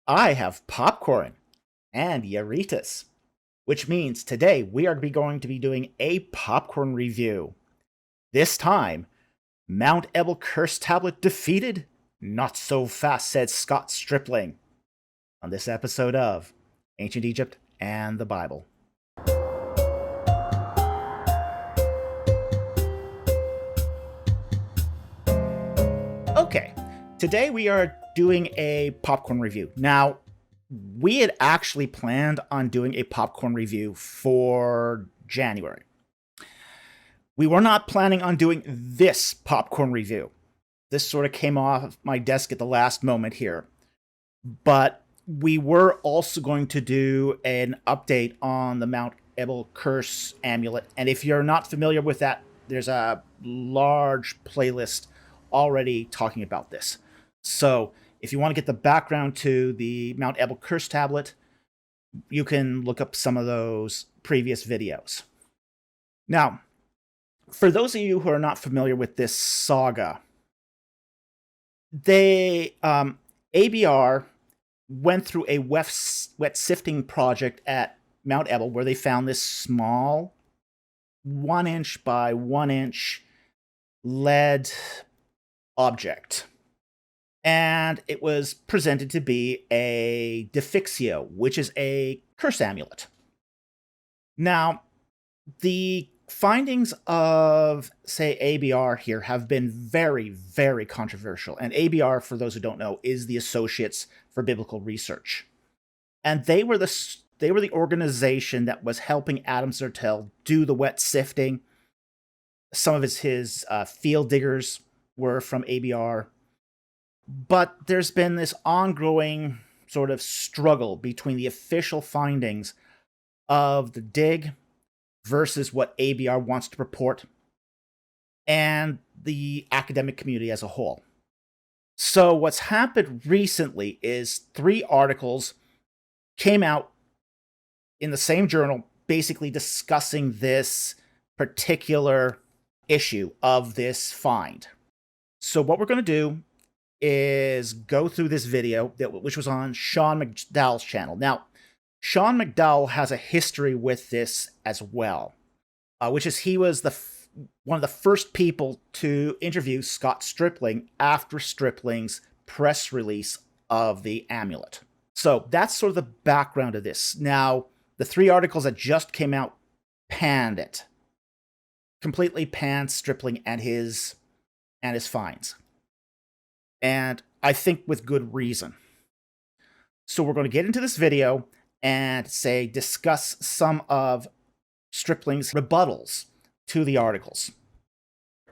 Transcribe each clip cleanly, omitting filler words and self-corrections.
I have popcorn and Yaritas, which means today we are going to be doing a popcorn review. This time, Mount Ebal Curse Tablet Defeated? Not so fast, said Scott Stripling, on this episode of Ancient Egypt and the Bible. Okay, today we are doing a popcorn review. Now, we had actually planned on doing a popcorn review for January. We were not planning on doing this popcorn review. This sort of came off my desk at the last moment here. But we were also going to do an update on the Mount Ebal Curse amulet. And if you're not familiar with that, there's a large playlist already talking about this. So if you want to get the background to the Mount Ebal Curse tablet, you can look up some of those previous videos. Now, for those of you who are not familiar with this saga, ABR went through a wet sifting project at Mount Ebal where they found this small 1 inch by 1 inch lead object. And it was presented to be a defixio, which is a curse amulet. Now, the findings of, say, ABR here have been very, very controversial. And ABR, for those who don't know, is the Associates for Biblical Research. And they were the organization that was helping Adam Zertel do the wet sifting. Some of his field diggers were from ABR. But there's been this ongoing sort of struggle between the official findings of the dig versus what ABR wants to purport and the academic community as a whole. So what's happened recently is 3 articles came out in the same journal basically discussing this particular issue of this find. So what we're going to do is go through this video, which was on Sean McDowell's channel. Now, Sean McDowell has a history with this as well, which is he was one of the first people to interview Scott Stripling after Stripling's press release of the amulet. So that's sort of the background of this. Now, the 3 articles that just came out panned it. Completely panned Stripling and his finds. And I think with good reason. So we're going to get into this video and discuss some of Stripling's rebuttals to the articles.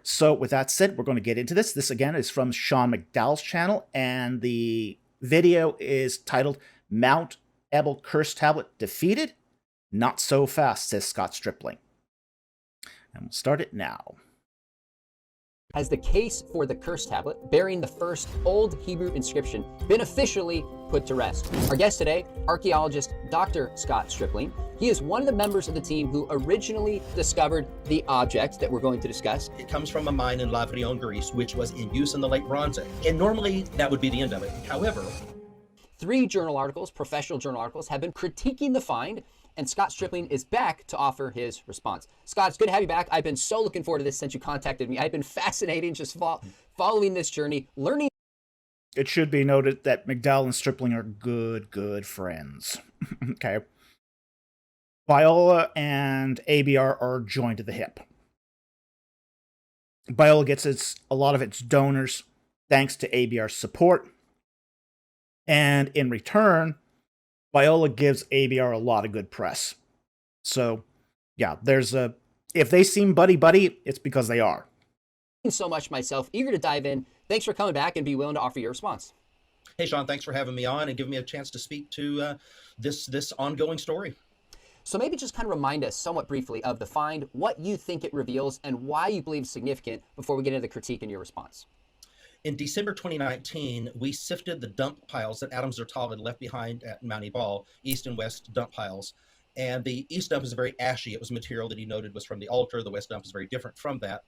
So with that said, we're going to get into this. This again is from Sean McDowell's channel, and the video is titled Mount Ebal Curse Tablet Defeated? Not so fast, says Scott Stripling. And we'll start it now. Has the case for the curse tablet, bearing the first Old Hebrew inscription, been officially put to rest? Our guest today, archaeologist Dr. Scott Stripling. He is one of the members of the team who originally discovered the object that we're going to discuss. It comes from a mine in Lavrion, Greece, which was in use in the Late Bronze Age. And normally that would be the end of it. However, 3 journal articles, professional journal articles, have been critiquing the find, and Scott Stripling is back to offer his response. Scott, it's good to have you back. I've been so looking forward to this since you contacted me. I've been fascinated just following this journey, learning. It should be noted that McDowell and Stripling are good friends. Okay. Biola and ABR are joined at the hip. Biola gets a lot of its donors thanks to ABR's support. And in return, Biola gives ABR a lot of good press. So, yeah, if they seem buddy-buddy, it's because they are. So much myself, eager to dive in. Thanks for coming back and be willing to offer your response. hey, Sean, thanks for having me on and giving me a chance to speak to this ongoing story. So maybe just kind of remind us somewhat briefly of the find, what you think it reveals, and why you believe it's significant before we get into the critique and your response. In December 2019, we sifted the dump piles that Adam Zertal had left behind at Mount Ebal, east and west dump piles. And the east dump is very ashy. It was material that he noted was from the altar. The west dump is very different from that.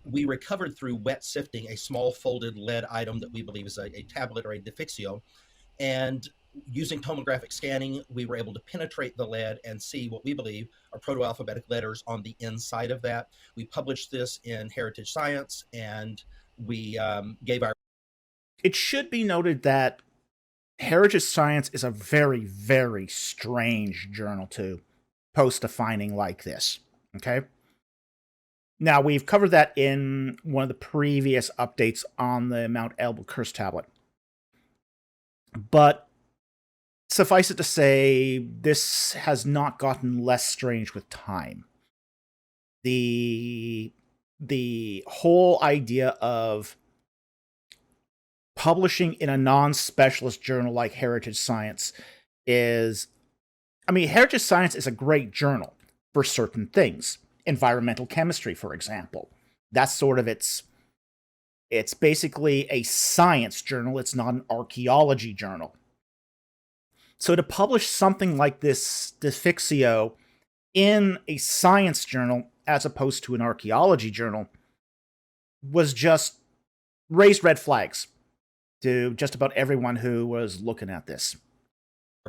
We recovered through wet sifting a small folded lead item that we believe is a tablet or a defixio. And using tomographic scanning, we were able to penetrate the lead and see what we believe are proto-alphabetic letters on the inside of that. We published this in Heritage Science, and we gave our... It should be noted that Heritage Science is a very, very strange journal to post a finding like this, okay? Now, we've covered that in one of the previous updates on the Mount Ebal Curse Tablet. But suffice it to say, this has not gotten less strange with time. The whole idea of publishing in a non-specialist journal like Heritage Science is... I mean, Heritage Science is a great journal for certain things. Environmental chemistry, for example. That's sort of its... It's basically a science journal. It's not an archaeology journal. So to publish something like this Defixio in a science journal as opposed to an archaeology journal was just raised red flags to just about everyone who was looking at this.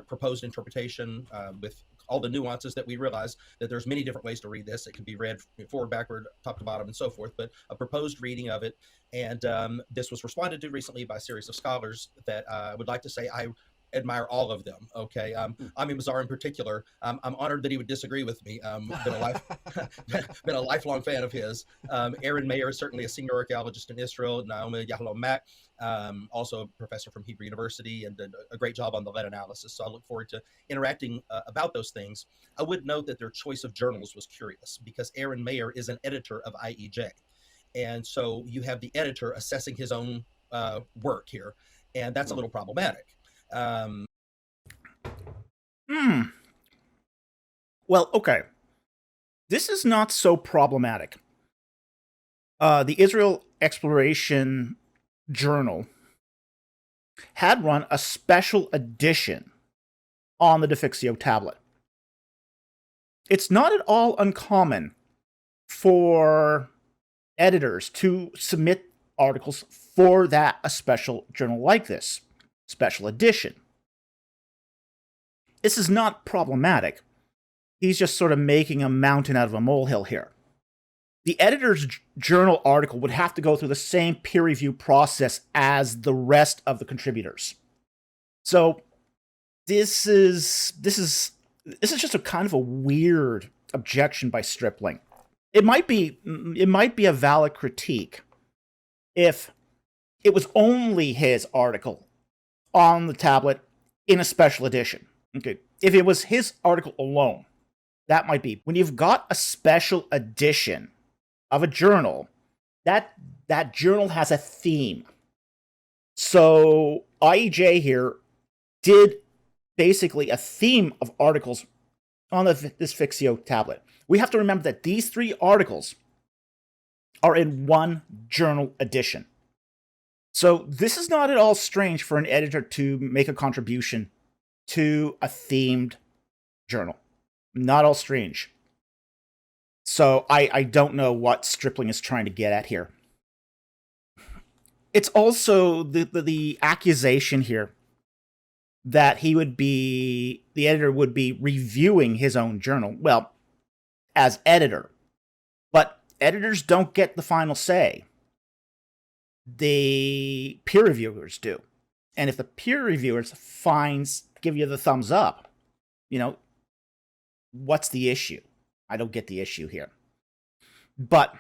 Proposed interpretation with all the nuances that we realize that there's many different ways to read this. It can be read forward, backward, top to bottom, and so forth, but a proposed reading of it. And this was responded to recently by a series of scholars that I would like to say I admire all of them. Okay, Ami Mazar in particular. I'm honored that he would disagree with me. Been a lifelong fan of his. Aaron Mayer is certainly a senior archaeologist in Israel. Naomi Yahalom Mack, also a professor from Hebrew University, and did a great job on the lead analysis. So I look forward to interacting about those things. I would note that their choice of journals was curious because Aaron Mayer is an editor of IEJ. And so you have the editor assessing his own work here, and that's a little problematic. Well, okay. This is not so problematic. The Israel Exploration Journal had run a special edition on the Defixio tablet. It's not at all uncommon for editors to submit articles for a special journal like this. Special edition. This is not problematic. He's just sort of making a mountain out of a molehill here. The editor's journal article would have to go through the same peer review process as the rest of the contributors. So this is just a kind of a weird objection by Stripling. It might be a valid critique if it was only his article on the tablet in a special edition. Okay, if it was his article alone, that might be. When you've got a special edition of a journal, that journal has a theme. So IEJ here did basically a theme of articles on this Defixio tablet. We have to remember that these 3 articles are in one journal edition. So this is not at all strange for an editor to make a contribution to a themed journal. Not all strange. So I don't know what Stripling is trying to get at here. It's also the accusation here that the editor would be reviewing his own journal. Well, as editor. But editors don't get the final say. The peer reviewers do. And if the peer reviewers give you the thumbs up, what's the issue? I don't get the issue here. But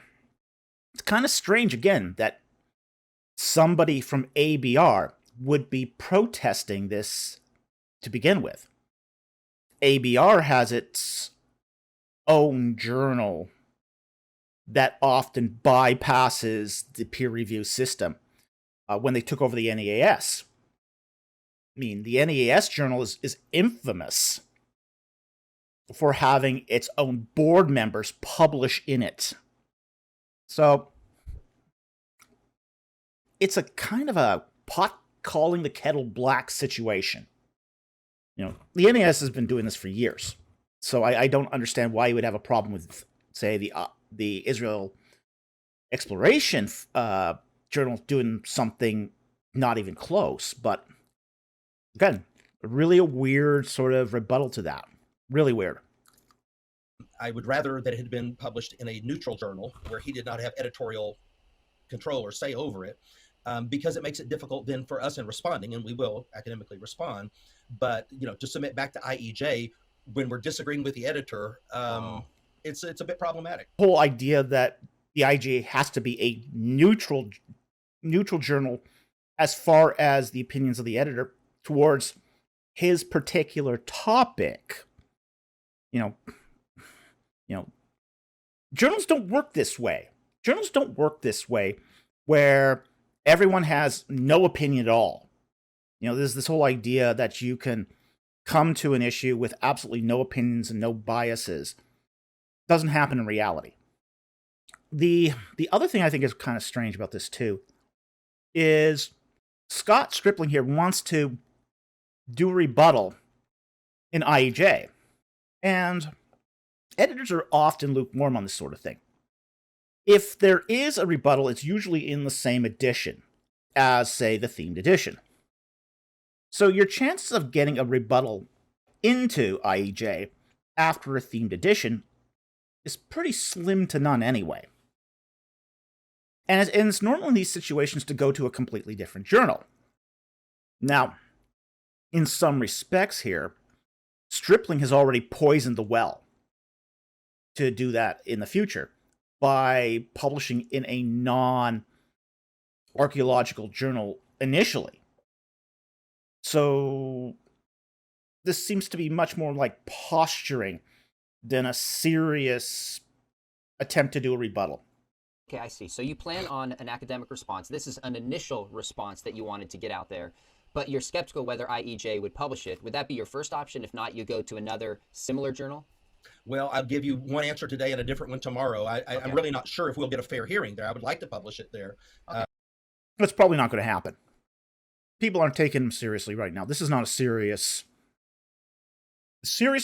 it's kind of strange, again, that somebody from ABR would be protesting this to begin with. ABR has its own journal that often bypasses the peer review system when they took over the NEAS. I mean, the NEAS journal is infamous for having its own board members publish in it. So it's a kind of a pot calling the kettle black situation. The NEAS has been doing this for years. So I don't understand why you would have a problem with, say, the Israel Exploration Journal doing something not even close. But again, Really a weird sort of rebuttal to that. Really weird. I would rather that it had been published in a neutral journal where he did not have editorial control or say over it, because it makes it difficult then for us in responding, and we will academically respond. But to submit back to IEJ when we're disagreeing with the editor, it's a bit problematic. The whole idea that the IGA has to be a neutral journal as far as the opinions of the editor towards his particular topic. Journals don't work this way. Journals don't work this way where everyone has no opinion at all. There's this whole idea that you can come to an issue with absolutely no opinions and no biases. Doesn't happen in reality. The other thing I think is kind of strange about this too is Scott Stripling here wants to do a rebuttal in IEJ. And editors are often lukewarm on this sort of thing. If there is a rebuttal, it's usually in the same edition as, say, the themed edition. So your chances of getting a rebuttal into IEJ after a themed edition is pretty slim to none anyway. And it's normal in these situations to go to a completely different journal. Now, in some respects here, Stripling has already poisoned the well to do that in the future by publishing in a non-archaeological journal initially. So this seems to be much more like posturing than a serious attempt to do a rebuttal. Okay, I see. So you plan on an academic response. This is an initial response that you wanted to get out there, but you're skeptical whether IEJ would publish it. Would that be your first option? If not, you go to another similar journal? Well, I'll give you one answer today and a different one tomorrow. I'm really not sure if we'll get a fair hearing there. I would like to publish it there. That's probably not going to happen. People aren't taking him seriously right now. This is not a serious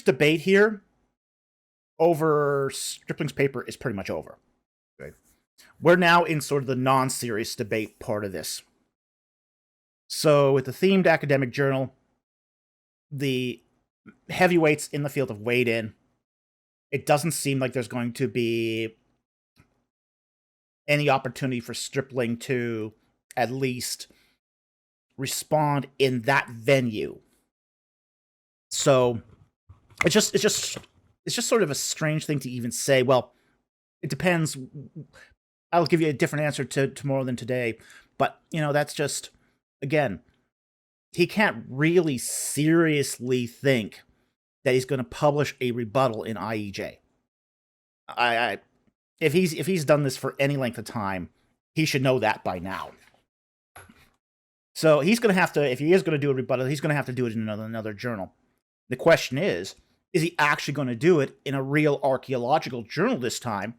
debate here over Stripling's paper is pretty much over. Okay. We're now in sort of the non-serious debate part of this. So with the themed academic journal, the heavyweights in the field have weighed in. It doesn't seem like there's going to be any opportunity for Stripling to at least respond in that venue. So it's just sort of a strange thing to even say. Well, it depends. I'll give you a different answer tomorrow than today. But, that's just, again, he can't really seriously think that he's going to publish a rebuttal in IEJ. If he's done this for any length of time, he should know that by now. So he's going to have to, if he is going to do a rebuttal, he's going to have to do it in another journal. The question is he actually going to do it in a real archaeological journal this time?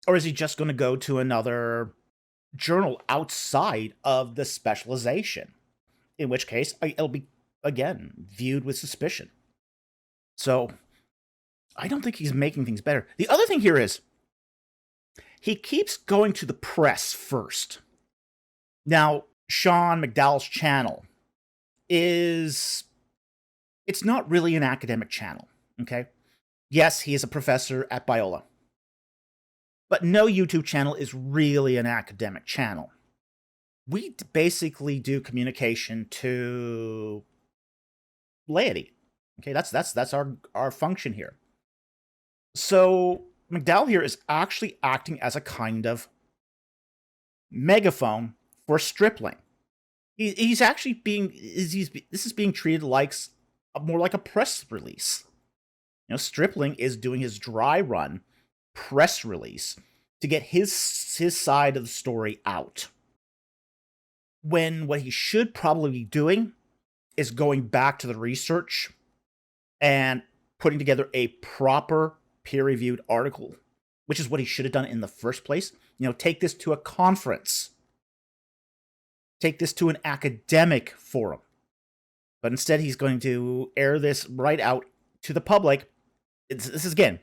Or is he just going to go to another journal outside of the specialization? In which case, it'll be, again, viewed with suspicion. So, I don't think he's making things better. The other thing here is, he keeps going to the press first. Now, Sean McDowell's channel it's not really an academic channel, okay? Yes, he is a professor at Biola. But no YouTube channel is really an academic channel. We basically do communication to laity. Okay, that's our function here. So McDowell here is actually acting as a kind of megaphone for Stripling. He's actually this is being treated like more like a press release. Stripling is doing his dry run press release to get his side of the story out. When what he should probably be doing is going back to the research and putting together a proper peer-reviewed article, which is what he should have done in the first place. Take this to a conference. Take this to an academic forum. But instead, he's going to air this right out to the public. This is, again,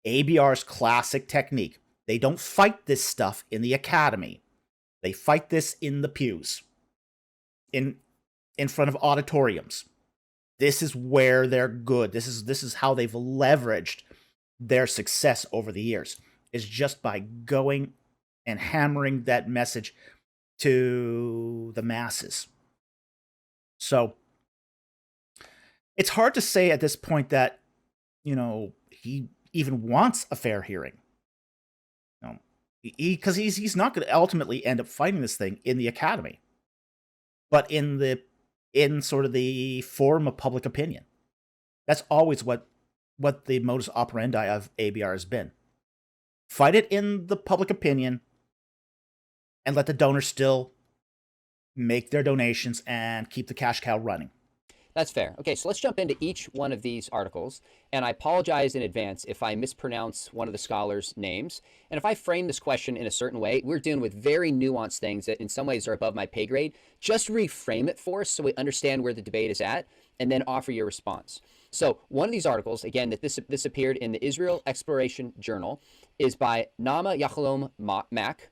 ABR's classic technique. They don't fight this stuff in the academy. They fight this in the pews, in front of auditoriums. this is where they're good. This is how they've leveraged their success over the years, is just by going and hammering that message to the masses. So it's hard to say at this point that, he even wants a fair hearing. Because he's not going to ultimately end up fighting this thing in the academy, but in sort of the forum of public opinion. That's always what the modus operandi of ABR has been. Fight it in the public opinion and let the donors still make their donations and keep the cash cow running. That's fair. Okay, so let's jump into each one of these articles. And I apologize in advance if I mispronounce one of the scholars' names. And if I frame this question in a certain way, we're dealing with very nuanced things that in some ways are above my pay grade. Just reframe it for us so we understand where the debate is at, and then offer your response. So one of these articles, again, that this appeared in the Israel Exploration Journal, is by Nama Yachalom Mack.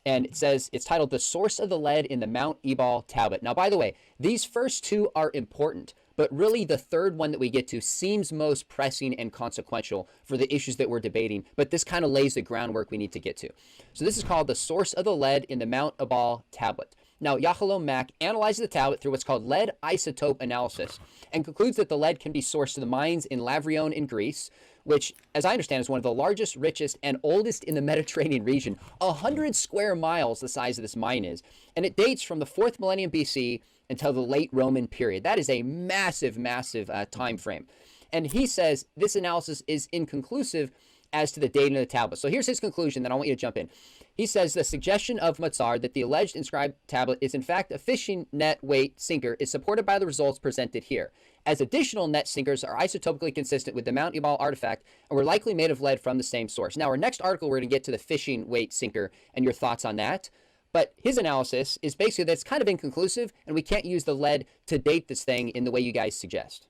And it says, it's titled The Source of the Lead in the Mount Ebal Tablet. Now, by the way, these first two are important, but really the third one that we get to seems most pressing and consequential for the issues that we're debating. But this kind of lays the groundwork we need to get to. So this is called The Source of the Lead in the Mount Ebal Tablet. Now, Yachalom Mack analyzes the tablet through what's called lead isotope analysis and concludes that the lead can be sourced to the mines in Lavrion in Greece, which, as I understand, is one of the largest, richest, and oldest in the Mediterranean region. 100 square miles the size of this mine is, and it dates from the 4th millennium BC until the late Roman period. That is a massive, massive time frame. And he says this analysis is inconclusive as to the dating of the tablet. So here's his conclusion, then I want you to jump in. He says the suggestion of Matsar that the alleged inscribed tablet is in fact a fishing net weight sinker is supported by the results presented here, as additional net sinkers are isotopically consistent with the Mount Ebal artifact and were likely made of lead from the same source. Now, our next article, we're going to get to the fishing weight sinker and your thoughts on that. But his analysis is basically that's kind of inconclusive, and we can't use the lead to date this thing in the way you guys suggest.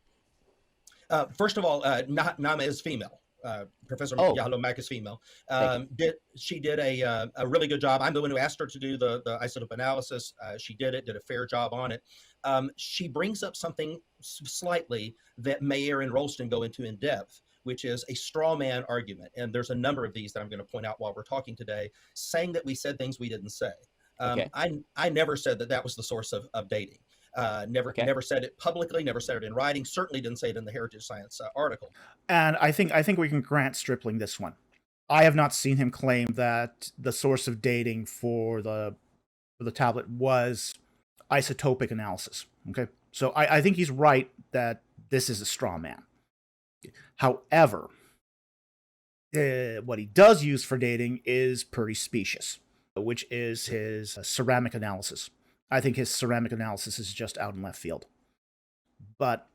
First of all, Nama is female. Professor Yachalom Mack is female. She did a really good job. I'm the one who asked her to do the isotope analysis. She did a fair job on it. She brings up something slightly that Mayer and Rolston go into in depth, which is a straw man argument. And there's a number of these that I'm going to point out while we're talking today, saying that we said things we didn't say. I never said that was the source of dating. Never said it publicly, never said it in writing, certainly didn't say it in the Heritage Science article. And I think we can grant Stripling this one. I have not seen him claim that the source of dating for the tablet was isotopic analysis. Okay, so I think he's right that this is a straw man. However, what he does use for dating is pretty specious, which is his ceramic analysis. I think his ceramic analysis is just out in left field. But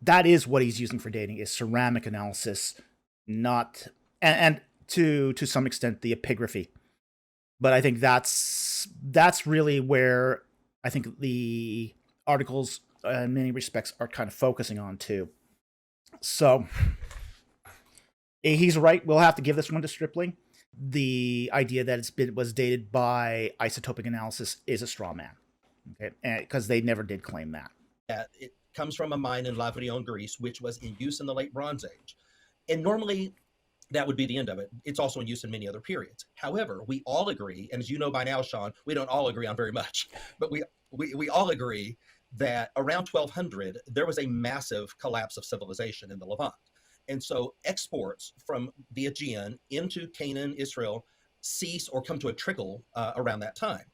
that is what he's using for dating, is ceramic analysis, not and to some extent the epigraphy. But I think that's really where I think the articles in many respects are kind of focusing on too. So he's right. We'll have to give this one to Stripling. The idea that it was dated by isotopic analysis is a straw man, okay? Because they never did claim that. It comes from a mine in Lavrion, Greece, which was in use in the late Bronze Age. And normally, that would be the end of it. It's also in use in many other periods. However, we all agree, and as you know by now, Sean, we don't all agree on very much, but we all agree that around 1200, there was a massive collapse of civilization in the Levant. And so exports from the Aegean into Canaan, Israel, cease or come to a trickle around that time.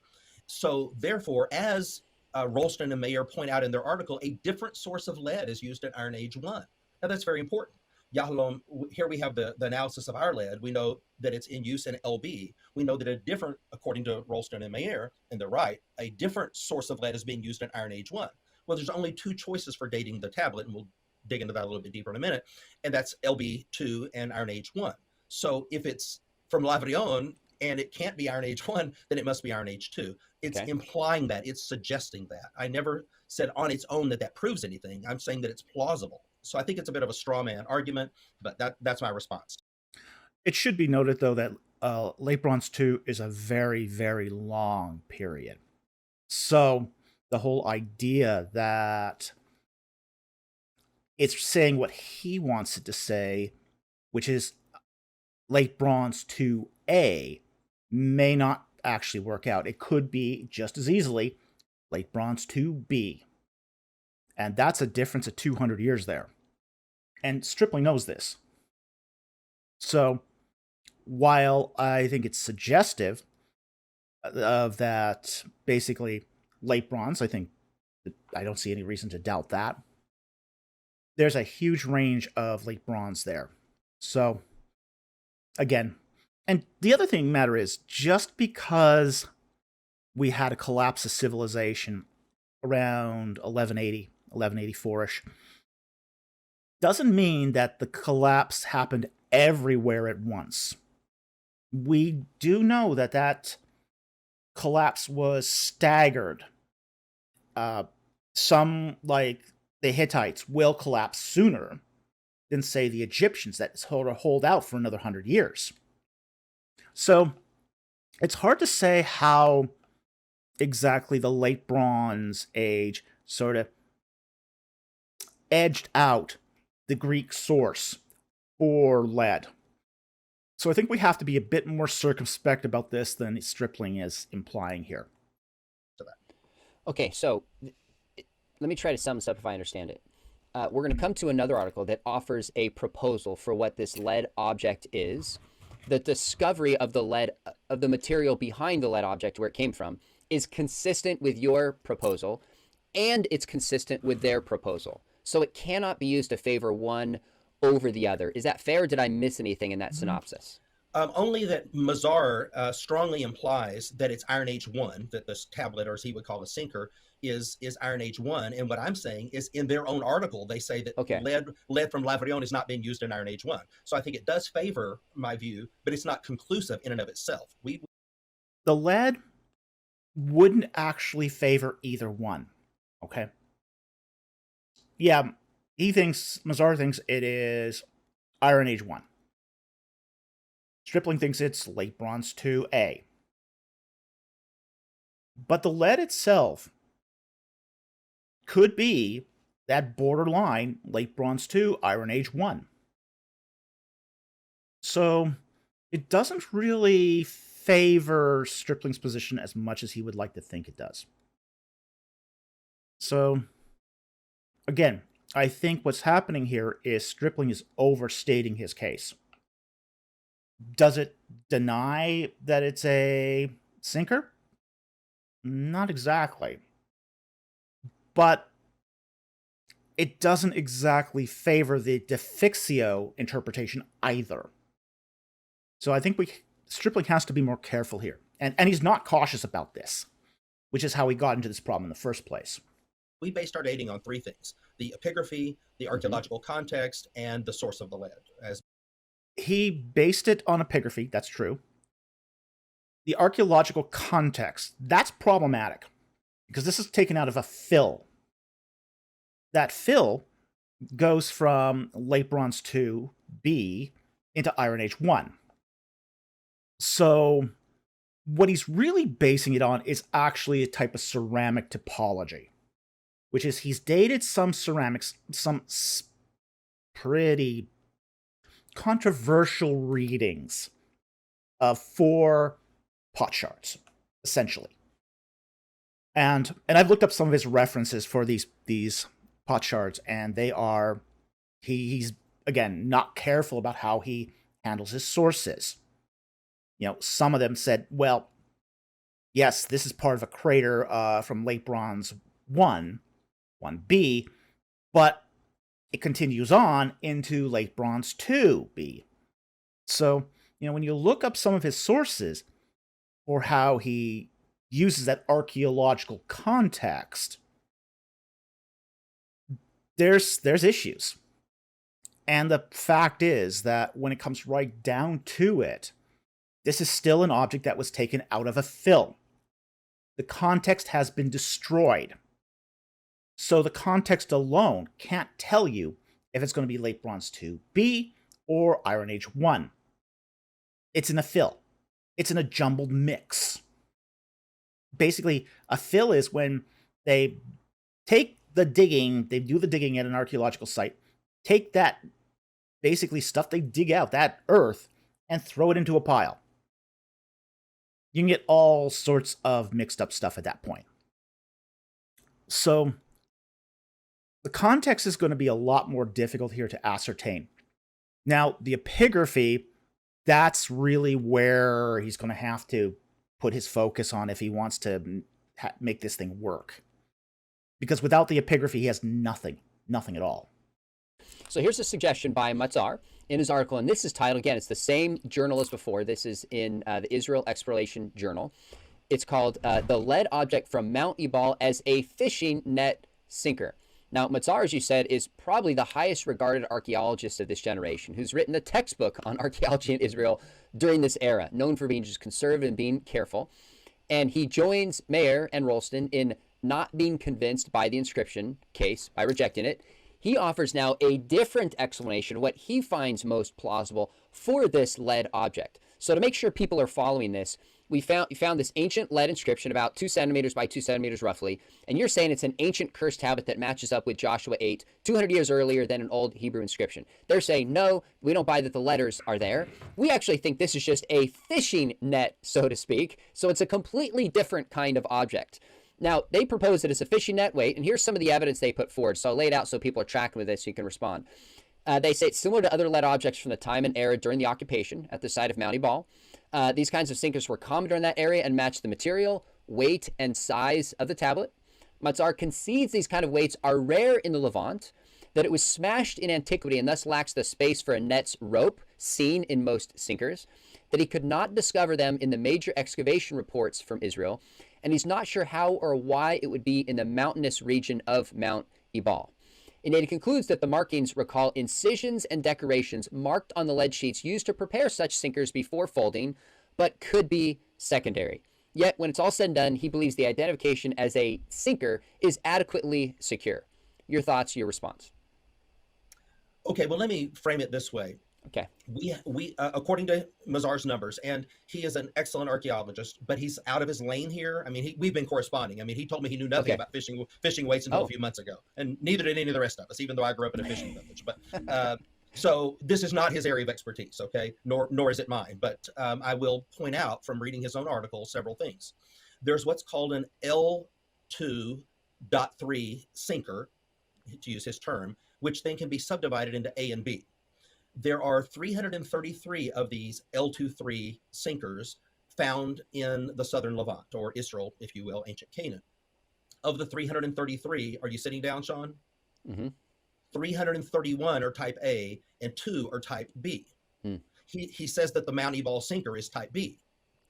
So therefore, as Rolston and Mayer point out in their article, a different source of lead is used in Iron Age 1. Now that's very important. Yachalom, here we have the analysis of our lead. We know that it's in use in LB. We know that a different, according to Rolston and Mayer, and they're right, a different source of lead is being used in Iron Age 1. Well, there's only two choices for dating the tablet, and we'll dig into that a little bit deeper in a minute, and that's LB2 and Iron Age 1. So if it's from Lavrion and it can't be Iron Age 1, then it must be Iron Age 2. It's implying that, it's suggesting that. I never said on its own that proves anything. I'm saying that it's plausible. So I think it's a bit of a straw man argument, but that's my response. It should be noted, though, that Late Bronze 2 is a very, very long period. So the whole idea that it's saying what he wants it to say, which is late bronze 2A may not actually work out. It could be just as easily late bronze 2B. And that's a difference of 200 years there. And Stripling knows this. So while I think it's suggestive of that basically late bronze, I don't see any reason to doubt that. There's a huge range of late bronze there. So again, and the other thing matter is, just because we had a collapse of civilization around 1180, 1184-ish, doesn't mean that the collapse happened everywhere at once. We do know that that collapse was staggered. Some, like the Hittites, will collapse sooner than, say, the Egyptians that sort of hold out for another 100 years. So it's hard to say how exactly the late Bronze Age sort of edged out the Greek source for lead. So I think we have to be a bit more circumspect about this than Stripling is implying here. Okay, so let me try to sum this up if I understand it. We're going to come to another article that offers a proposal for what this lead object is. The discovery of the lead, of the material behind the lead object, where it came from, is consistent with your proposal, and it's consistent with their proposal. So it cannot be used to favor one over the other. Is that fair, or did I miss anything in that synopsis? Only that Mazar strongly implies that it's Iron Age 1, that this tablet, or as he would call a sinker, is Iron Age 1. And what I'm saying is, in their own article, they say that lead from Lavrion is not being used in Iron Age 1. So I think it does favor my view, but it's not conclusive in and of itself. The lead wouldn't actually favor either one, okay? Yeah, Mazar thinks it is Iron Age 1. Stripling thinks it's late Bronze 2A. But the lead itself could be that borderline late Bronze 2, Iron Age 1. So it doesn't really favor Stripling's position as much as he would like to think it does. So again, I think what's happening here is Stripling is overstating his case. Does it deny that it's a sinker? Not exactly. But it doesn't exactly favor the defixio interpretation either. So I think Stripling has to be more careful here. And he's not cautious about this, which is how he got into this problem in the first place. We based our dating on three things: the epigraphy, the archaeological context, and the source of the lead. He based it on epigraphy, that's true. The archaeological context, that's problematic, because this is taken out of a fill. That fill goes from late Bronze 2B into Iron Age 1. So what he's really basing it on is actually a type of ceramic typology, which is he's dated some ceramics, some pretty controversial readings of 4 pot shards, essentially. And I've looked up some of his references for these pot shards, and they are, he's again not careful about how he handles his sources. You know, some of them said, well, yes, this is part of a crater from late Bronze 1B, but it continues on into late Bronze 2B. So, you know, when you look up some of his sources or how he uses that archaeological context, there's issues. And the fact is that when it comes right down to it, this is still an object that was taken out of a fill. The context has been destroyed. So the context alone can't tell you if it's going to be late Bronze 2B or Iron Age 1. It's in a fill. It's in a jumbled mix. Basically, a fill is when they take the digging, they do the digging at an archaeological site, take that basically stuff they dig out, that earth, and throw it into a pile. You can get all sorts of mixed up stuff at that point. So the context is going to be a lot more difficult here to ascertain. Now, the epigraphy, that's really where he's going to have to put his focus on if he wants to make this thing work. Because without the epigraphy, he has nothing at all. So here's a suggestion by Matzar in his article, and this is titled, again, it's the same journal as before. This is in the Israel Exploration Journal. It's called The Lead Object from Mount Ebal as a Fishing Net Sinker. Now, Matzar, as you said, is probably the highest regarded archaeologist of this generation, who's written a textbook on archaeology in Israel during this era, known for being just conservative and being careful. And he joins Mayer and Rolston in not being convinced by the inscription case, by rejecting it. He offers now a different explanation, what he finds most plausible for this lead object. So to make sure people are following this, we found this ancient lead inscription about 2 centimeters by 2 centimeters roughly, and you're saying it's an ancient curse tablet that matches up with Joshua 8, 200 years earlier than an old Hebrew inscription. They're saying, no, we don't buy that the letters are there. We actually think this is just a fishing net, so to speak, so it's a completely different kind of object. Now, they propose it as a fishing net weight, and here's some of the evidence they put forward. So I'll lay it out so people are tracking with this so you can respond. They say it's similar to other lead objects from the time and era during the occupation at the site of Mount Ebal. These kinds of sinkers were common during that area and match the material, weight, and size of the tablet. Matzar concedes these kind of weights are rare in the Levant, that it was smashed in antiquity and thus lacks the space for a net's rope seen in most sinkers, that he could not discover them in the major excavation reports from Israel, and he's not sure how or why it would be in the mountainous region of Mount Ebal. And he concludes that the markings recall incisions and decorations marked on the lead sheets used to prepare such sinkers before folding, but could be secondary. Yet, when it's all said and done, he believes the identification as a sinker is adequately secure. Your thoughts, your response? Okay, well, let me frame it this way. Okay. We according to Mazar's numbers, and he is an excellent archaeologist, but he's out of his lane here. I mean, we've been corresponding. I mean, he told me he knew nothing about fishing weights until a few months ago, and neither did any of the rest of us, even though I grew up in a fishing village. But so this is not his area of expertise, okay? Nor is it mine. But I will point out from reading his own article several things. There's what's called an L2.3 sinker, to use his term, which then can be subdivided into A and B. There are 333 of these L23 sinkers found in the southern Levant, or Israel, if you will, ancient Canaan. Of the 333, are you sitting down, Sean? Mm-hmm. 331 are type A and 2 are type B. He says that the Mount Ebal sinker is type B.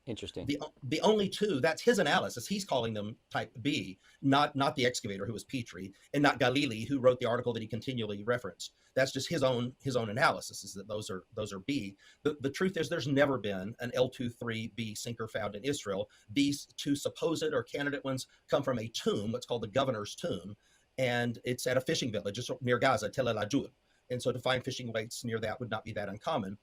Interesting. The only two, that's his analysis. He's calling them type B, not the excavator, who was Petrie, and not Galili, who wrote the article that he continually referenced. That's just his own analysis, is that those are B. The truth is there's never been an L23B sinker found in Israel. These two supposed or candidate ones come from a tomb, what's called the governor's tomb, and it's at a fishing village just near Gaza, Tel El Ajud. And so to find fishing weights near that would not be that uncommon.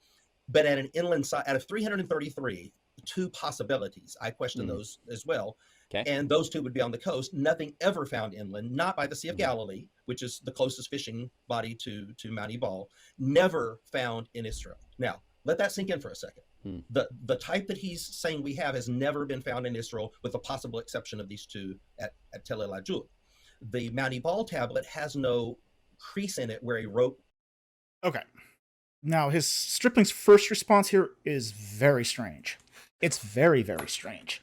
But at an inland site, out of 333, two possibilities. I question those as well. Okay. And those two would be on the coast. Nothing ever found inland, not by the Sea of Galilee, which is the closest fishing body to Mount Ebal, never found in Israel. Now, let that sink in for a second. The type that he's saying we have has never been found in Israel, with the possible exception of these two at Tel El Ajud. The Mount Ebal tablet has no crease in it where a rope. Okay. Now, his Stripling's first response here is very strange. It's very, very strange.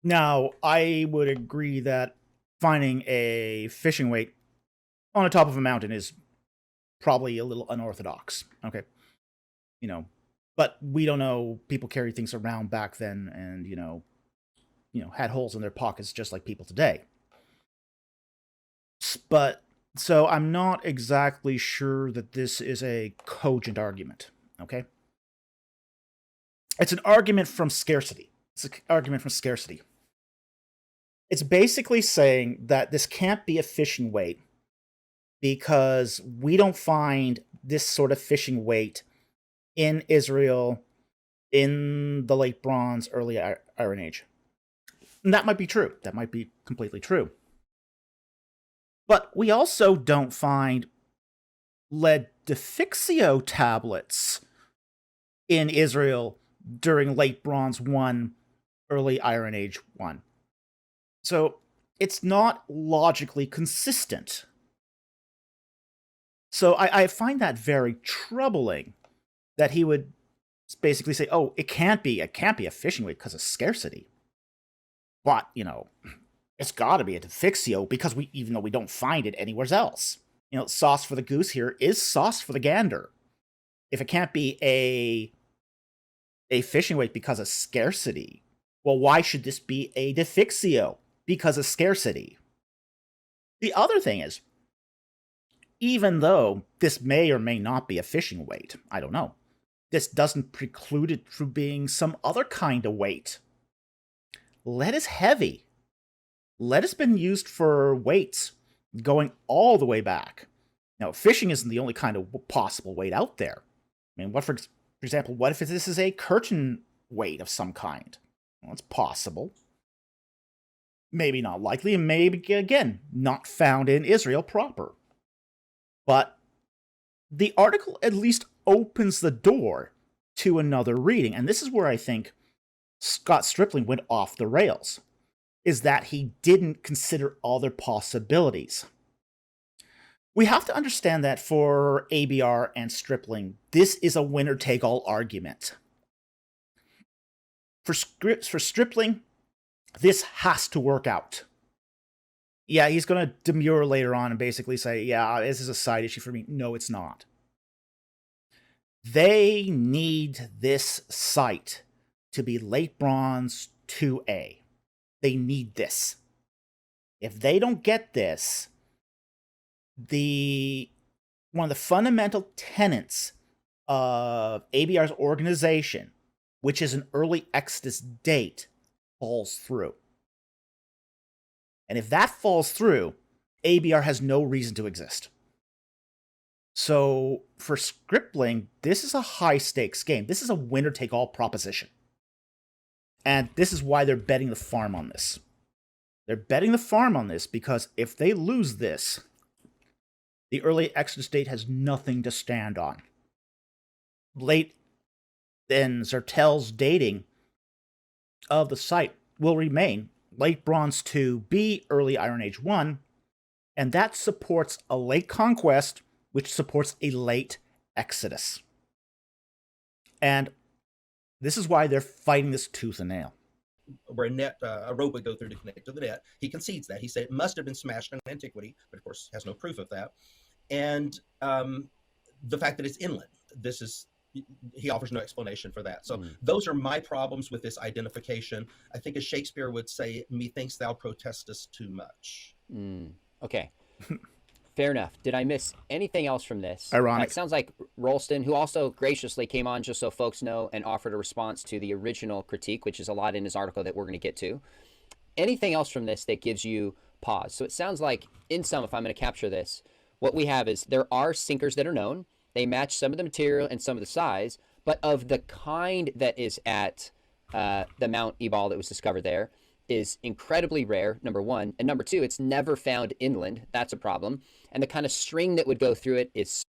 Now, I would agree that finding a fishing weight on the top of a mountain is probably a little unorthodox. Okay. But we don't know. People carried things around back then and, had holes in their pockets just like people today. But, so I'm not exactly sure that this is a cogent argument. Okay. It's an argument from scarcity. It's basically saying that this can't be a fishing weight because we don't find this sort of fishing weight in Israel in the late Bronze, early Iron Age. And that might be true. That might be completely true. But we also don't find lead defixio tablets in Israel during late Bronze 1, early Iron Age 1. So it's not logically consistent. So I find that very troubling that he would basically say, oh, it can't be a fishing weight because of scarcity. But, it's got to be a defixio because even though we don't find it anywhere else. Sauce for the goose here is sauce for the gander. If it can't be a fishing weight because of scarcity, well, why should this be a defixio because of scarcity? The other thing is, even though this may or may not be a fishing weight, I don't know, this doesn't preclude it from being some other kind of weight. Lead is heavy. Lead has been used for weights going all the way back. Now, fishing isn't the only kind of possible weight out there. I mean, for example, what if this is a curtain weight of some kind? Well, it's possible. Maybe not likely, and maybe, again, not found in Israel proper. But the article at least opens the door to another reading, and this is where I think Scott Stripling went off the rails, is that he didn't consider other possibilities. We have to understand that for ABR and Stripling, this is a winner-take-all argument. For Stripling, this has to work out. Yeah, he's going to demur later on and basically say, yeah, this is a side issue for me. No, it's not. They need this site to be Late Bronze 2A. They need this. If they don't get this, one of the fundamental tenets of ABR's organization, which is an early Exodus date, falls through. And if that falls through, ABR has no reason to exist. So for Stripling, this is a high-stakes game. This is a winner-take-all proposition. And this is why they're betting the farm on this. They're betting the farm on this because if they lose this, the early Exodus date has nothing to stand on. Late then Zertel's dating of the site will remain Late Bronze 2B, early Iron Age 1, and that supports a late conquest, which supports a late Exodus. And this is why they're fighting this tooth and nail. Where a rope would go through to connect to the net. He concedes that. He said it must have been smashed in antiquity, but of course has no proof of that. And the fact that it's inland, he offers no explanation for that. So those are my problems with this identification. I think as Shakespeare would say, methinks thou protestest too much. Okay. Fair enough. Did I miss anything else from this? Ironic. It sounds like Rolston, who also graciously came on just so folks know and offered a response to the original critique, which is a lot in his article that we're going to get to. Anything else from this that gives you pause? So it sounds like, in sum, if I'm going to capture this, what we have is there are sinkers that are known. They match some of the material and some of the size, but of the kind that is at the Mount Ebal that was discovered there is incredibly rare, number one. And number two, it's never found inland. That's a problem. And the kind of string that would go through it is...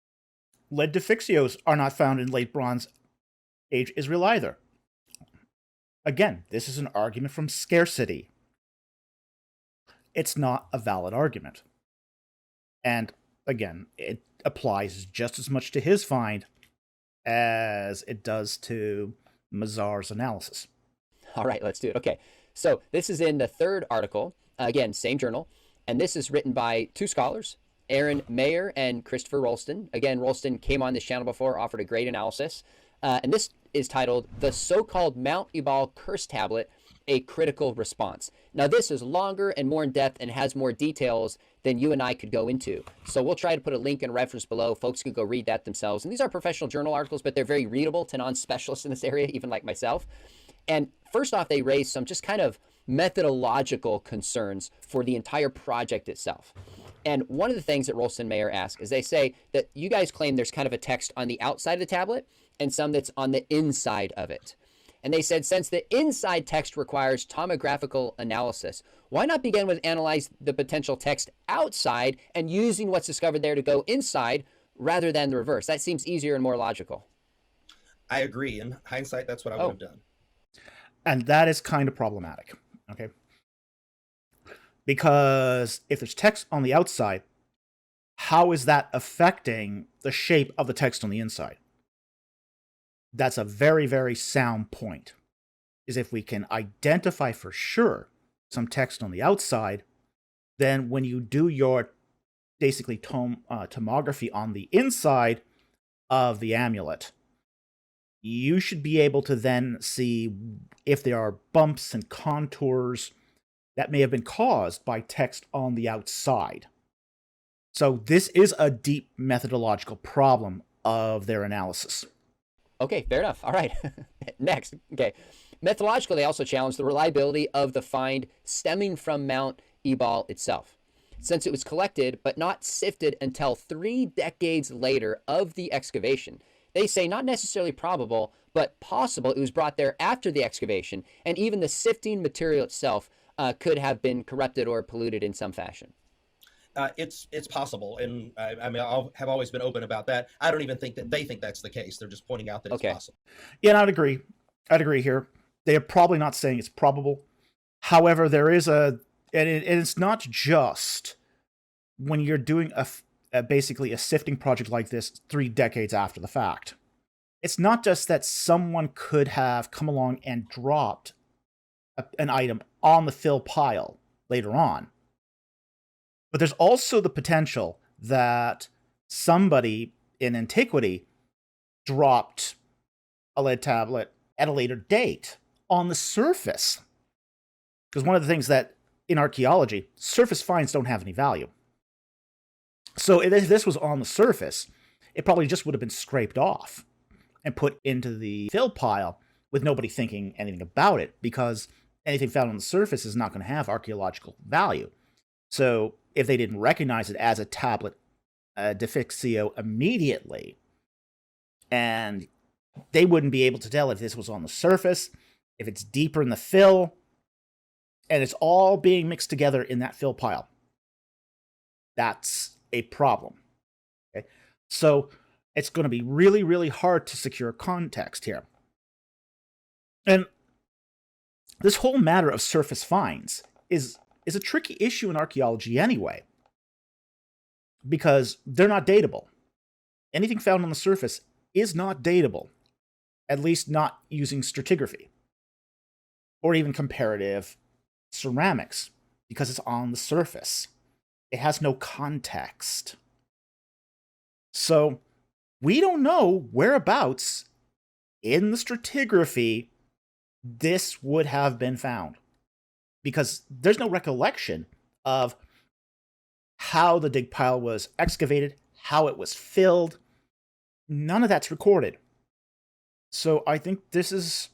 Lead defixios are not found in Late Bronze Age Israel either. Again, this is an argument from scarcity. It's not a valid argument. And again, it applies just as much to his find as it does to Mazar's analysis. All right, let's do it. Okay, so this is in the third article, again, same journal, and this is written by two scholars, Aaron Mayer and Christopher Rolston. Again, Rolston came on this channel before, offered a great analysis, and this is titled, The So-Called Mount Ebal Curse Tablet, A Critical Response. Now, this is longer and more in-depth and has more details than you and I could go into. So we'll try to put a link and reference below. Folks can go read that themselves. And these are professional journal articles, but they're very readable to non-specialists in this area, even like myself. And first off, they raise some just kind of methodological concerns for the entire project itself. And one of the things that Rolston Mayer ask is they say that you guys claim there's kind of a text on the outside of the tablet and some that's on the inside of it. And they said, since the inside text requires tomographical analysis, why not begin with analyze the potential text outside and using what's discovered there to go inside rather than the reverse? That seems easier and more logical. I agree. In hindsight, that's what I would have done. And that is kind of problematic, okay? Because if there's text on the outside, how is that affecting the shape of the text on the inside? That's a very, very sound point. Is if we can identify for sure some text on the outside, then when you do your basically tomography on the inside of the amulet, you should be able to then see if there are bumps and contours that may have been caused by text on the outside. So this is a deep methodological problem of their analysis. Okay, fair enough. All right. Next. Okay. Methodological, they also challenged the reliability of the find stemming from Mount Ebal itself, since it was collected but not sifted until 3 decades later of the excavation. They say not necessarily probable, but possible it was brought there after the excavation, and even the sifting material itself could have been corrupted or polluted in some fashion. It's possible, and I mean, I have always been open about that. I don't even think that they think that's the case. They're just pointing out that it's possible. Yeah, and I'd agree. I'd agree here. They are probably not saying it's probable. However, there is and it's not just when you're doing basically a sifting project like this 3 decades after the fact. It's not just that someone could have come along and dropped an item on the fill pile later on. But there's also the potential that somebody in antiquity dropped a lead tablet at a later date on the surface. Because one of the things that in archaeology, surface finds don't have any value. So if this was on the surface, it probably just would have been scraped off and put into the fill pile with nobody thinking anything about it, because anything found on the surface is not going to have archaeological value. So if they didn't recognize it as a tablet defixio immediately, and they wouldn't be able to tell if this was on the surface, if it's deeper in the fill, and it's all being mixed together in that fill pile. That's a problem. Okay? So it's going to be really, really hard to secure context here. And this whole matter of surface finds is a tricky issue in archaeology anyway, because they're not datable. Anything found on the surface is not datable, at least not using stratigraphy or even comparative ceramics, because it's on the surface. It has no context. So we don't know whereabouts in the stratigraphy this would have been found, because there's no recollection of how the dig pile was excavated, how it was filled. None of that's recorded. So I think this is,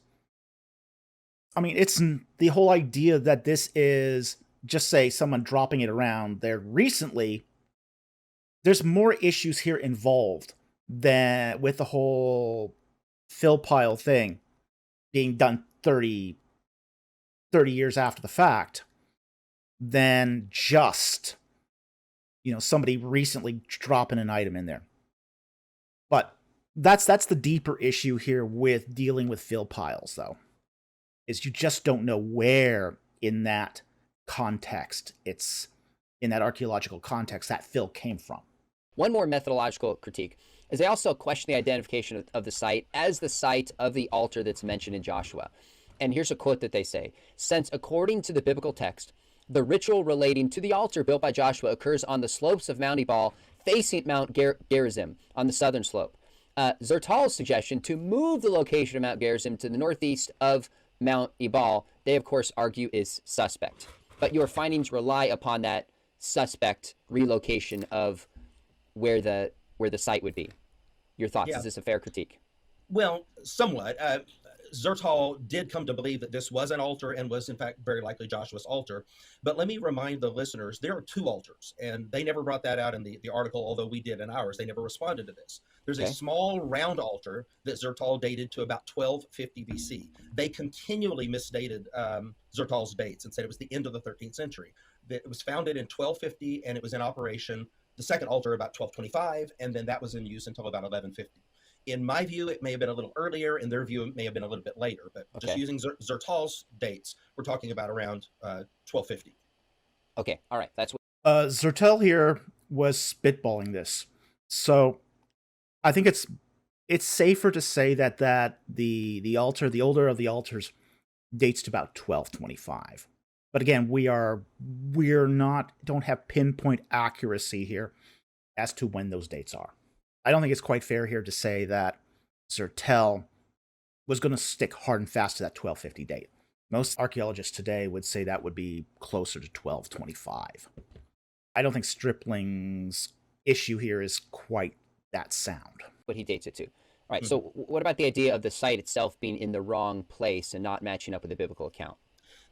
it's the whole idea that this is just, say, someone dropping it around there recently. There's more issues here involved than with the whole fill pile thing being done 30 years after the fact than just, somebody recently dropping an item in there. But that's the deeper issue here with dealing with fill piles, though, is you just don't know where in that context, it's in that archaeological context, that fill came from. One more methodological critique is they also question the identification of the site as the site of the altar that's mentioned in Joshua. And here's a quote that they say: since according to the biblical text, the ritual relating to the altar built by Joshua occurs on the slopes of Mount Ebal, facing Mount Gerizim on the southern slope. Zertal's suggestion to move the location of Mount Gerizim to the northeast of Mount Ebal, they of course argue is suspect. But your findings rely upon that suspect relocation of where the site would be. Your thoughts? Yeah. Is this a fair critique? Well, somewhat. Zertal did come to believe that this was an altar and was in fact very likely Joshua's altar. But let me remind the listeners, there are two altars, and they never brought that out in the article, although we did in ours. They never responded to this. There's a small round altar that Zertal dated to about 1250 BC. They continually misdated Zertal's dates and said it was the end of the 13th century. It was founded in 1250 and it was in operation, the second altar, about 1225, and then that was in use until about 1150. In my view, it may have been a little earlier. In their view, it may have been a little bit later. But just using Zertal's dates, we're talking about around 1250. Okay, all right. That's what Zertal here was spitballing this. So I think it's safer to say that the altar, the older of the altars, dates to about 1225. But again, don't have pinpoint accuracy here as to when those dates are. I don't think it's quite fair here to say that Zertal was going to stick hard and fast to that 1250 date. Most archaeologists today would say that would be closer to 1225. I don't think Stripling's issue here is quite that sound. what he dates it to. All right, so what about the idea of the site itself being in the wrong place and not matching up with the biblical account?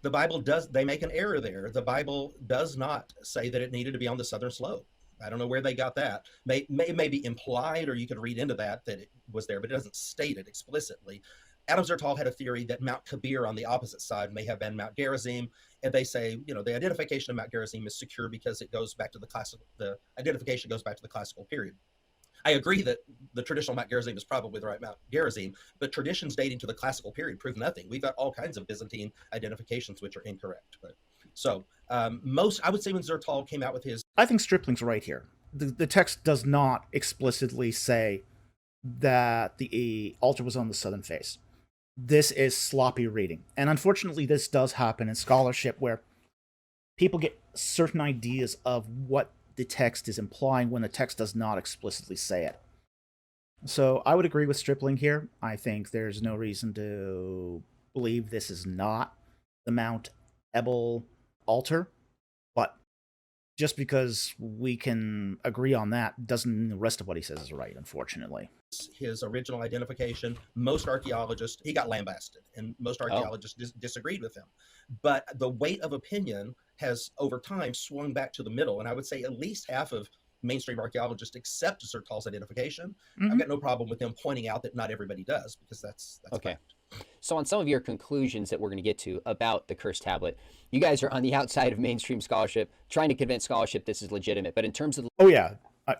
The Bible they make an error there. The Bible does not say that it needed to be on the southern slope. I don't know where they got that. May be implied, or you could read into that it was there, but it doesn't state it explicitly. Adam Zertal had a theory that Mount Kabir on the opposite side may have been Mount Gerizim, and they say, the identification of Mount Gerizim is secure because it goes back to the identification goes back to the classical period. I agree that the traditional Mount Gerizim is probably the right Mount Gerizim, but traditions dating to the classical period prove nothing. We've got all kinds of Byzantine identifications which are incorrect. I would say when Zertal came out with his... I think Stripling's right here. The text does not explicitly say that the altar was on the southern face. This is sloppy reading. And unfortunately, this does happen in scholarship where people get certain ideas of what the text is implying when the text does not explicitly say it. So I would agree with Stripling here. I think there's no reason to believe this is not the Mount Ebal altar, but just because we can agree on that doesn't mean the rest of what he says is right, unfortunately. His original identification, most archaeologists, he got lambasted, and most archaeologists disagreed with him. But the weight of opinion has, over time, swung back to the middle, and I would say at least half of mainstream archaeologists accept Zertal's identification. I've got no problem with them pointing out that not everybody does, because that's okay. Fact. So on some of your conclusions that we're going to get to about the Curse Tablet, you guys are on the outside of mainstream scholarship, trying to convince scholarship this is legitimate. But in terms of...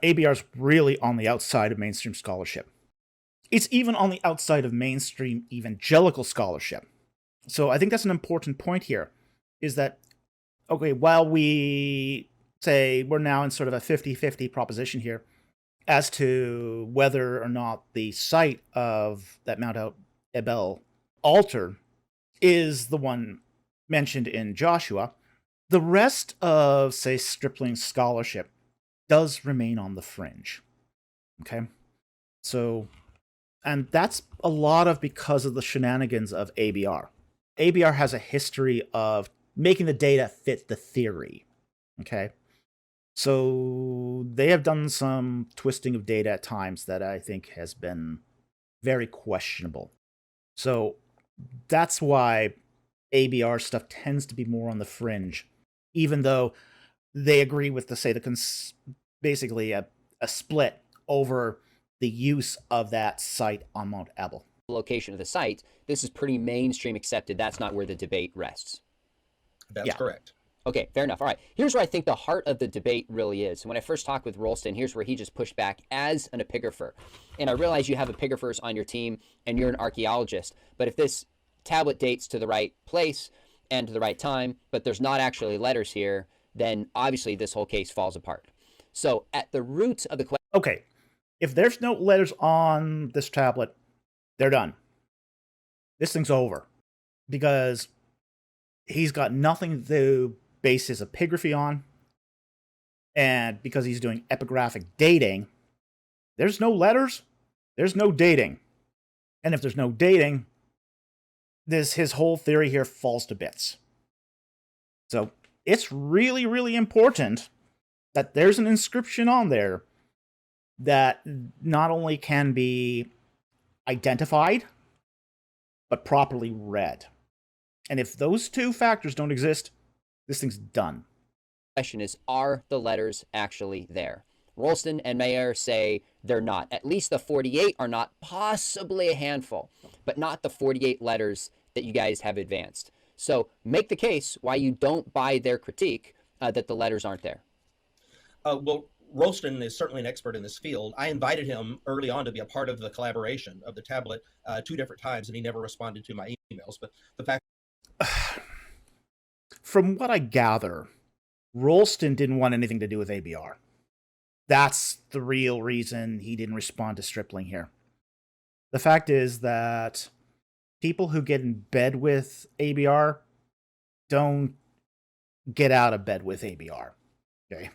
ABR's really on the outside of mainstream scholarship. It's even on the outside of mainstream evangelical scholarship. So I think that's an important point here, is that, okay, while we say we're now in sort of a 50-50 proposition here as to whether or not the site of that Mount Ebal altar is the one mentioned in Joshua, the rest of, say, Stripling's scholarship does remain on the fringe. Okay? So, and that's a lot of because of the shenanigans of ABR. ABR has a history of making the data fit the theory. Okay? So they have done some twisting of data at times that I think has been very questionable. So that's why ABR stuff tends to be more on the fringe, even though they agree with basically a split over the use of that site on Mount Ebal. Location of the site, this is pretty mainstream accepted. That's not where the debate rests. That's correct. Okay, fair enough. All right, here's where I think the heart of the debate really is. When I first talked with Rolston, here's where he just pushed back as an epigrapher. And I realize you have epigraphers on your team and you're an archaeologist, but if this tablet dates to the right place and to the right time, but there's not actually letters here, then obviously this whole case falls apart. So at the root of the question... Okay, if there's no letters on this tablet, they're done. This thing's over. Because he's got nothing to base his epigraphy on, and because he's doing epigraphic dating, there's no letters, there's no dating. And if there's no dating, his whole theory here falls to bits. So it's really, really important that there's an inscription on there that not only can be identified, but properly read. And if those two factors don't exist, this thing's done. Question is, are the letters actually there? Rolston and Mayer say they're not. At least the 48 are not, possibly a handful, but not the 48 letters that you guys have advanced. So make the case why you don't buy their critique that the letters aren't there. Well, Rolston is certainly an expert in this field. I invited him early on to be a part of the collaboration of the tablet 2 different times, and he never responded to my emails. But the fact... From what I gather, Rolston didn't want anything to do with ABR. That's the real reason he didn't respond to Stripling here. The fact is that people who get in bed with ABR don't get out of bed with ABR. Okay.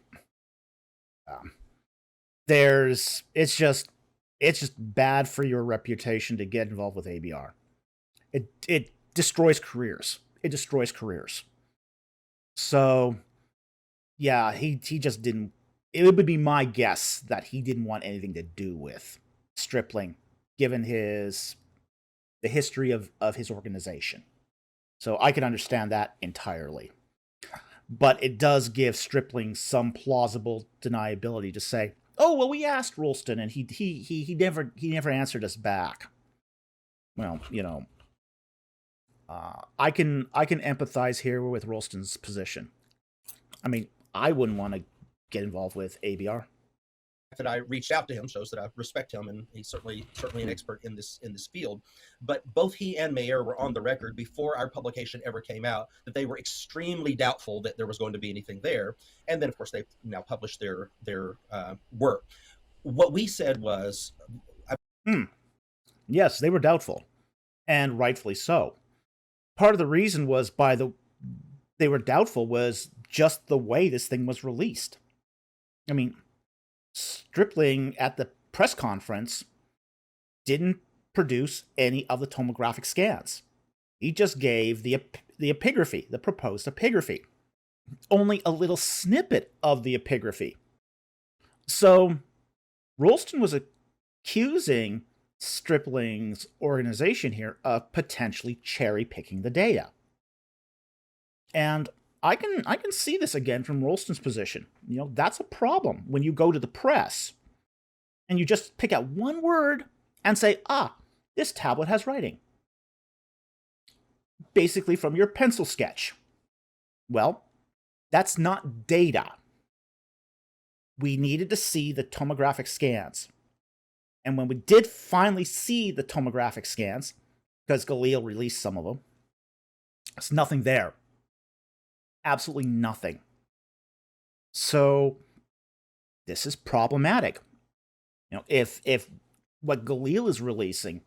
It's just bad for your reputation to get involved with ABR. It destroys careers. It destroys careers. So, yeah, he just didn't. It would be my guess that he didn't want anything to do with Stripling, given the history of his organization. So I can understand that entirely. But it does give Stripling some plausible deniability to say, "Oh, well, we asked Rolston, and he never answered us back." Well, I can empathize here with Rolston's position. I mean, I wouldn't want to get involved with ABR. That I reached out to him shows that I respect him, and he's certainly an expert in this field. But both he and Mayer were on the record before our publication ever came out that they were extremely doubtful that there was going to be anything there. And then, of course, they now published their work. What we said was, yes, they were doubtful, and rightfully so. Part of the reason was they were doubtful was just the way this thing was released. I mean, Stripling at the press conference didn't produce any of the tomographic scans. He just gave the epigraphy, the proposed epigraphy. Only a little snippet of the epigraphy. So, Rolston was accusing Stripling's organization here of potentially cherry-picking the data. And I can see this again from Rolston's position. That's a problem when you go to the press and you just pick out one word and say, this tablet has writing. Basically from your pencil sketch. Well, that's not data. We needed to see the tomographic scans. And when we did finally see the tomographic scans, because Galil released some of them, there's nothing there. Absolutely nothing. So this is problematic. If what Galil is releasing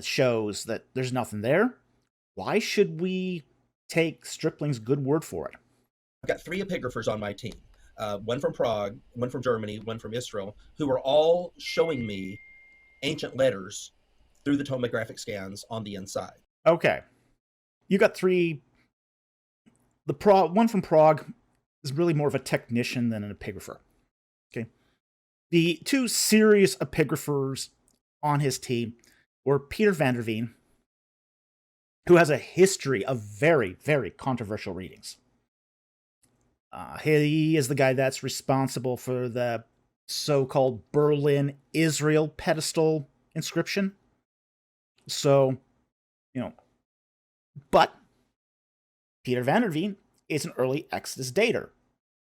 shows that there's nothing there, why should we take Stripling's good word for it? I've got 3 epigraphers on my team. One from Prague, one from Germany, one from Israel, who are all showing me ancient letters through the tomographic scans on the inside. Okay. You got 3. One from Prague is really more of a technician than an epigrapher. Okay. The 2 serious epigraphers on his team were Peter van der Veen, who has a history of very, very controversial readings. He is the guy that's responsible for the so-called Berlin Israel pedestal inscription. So, but Peter van der Veen is an early Exodus dater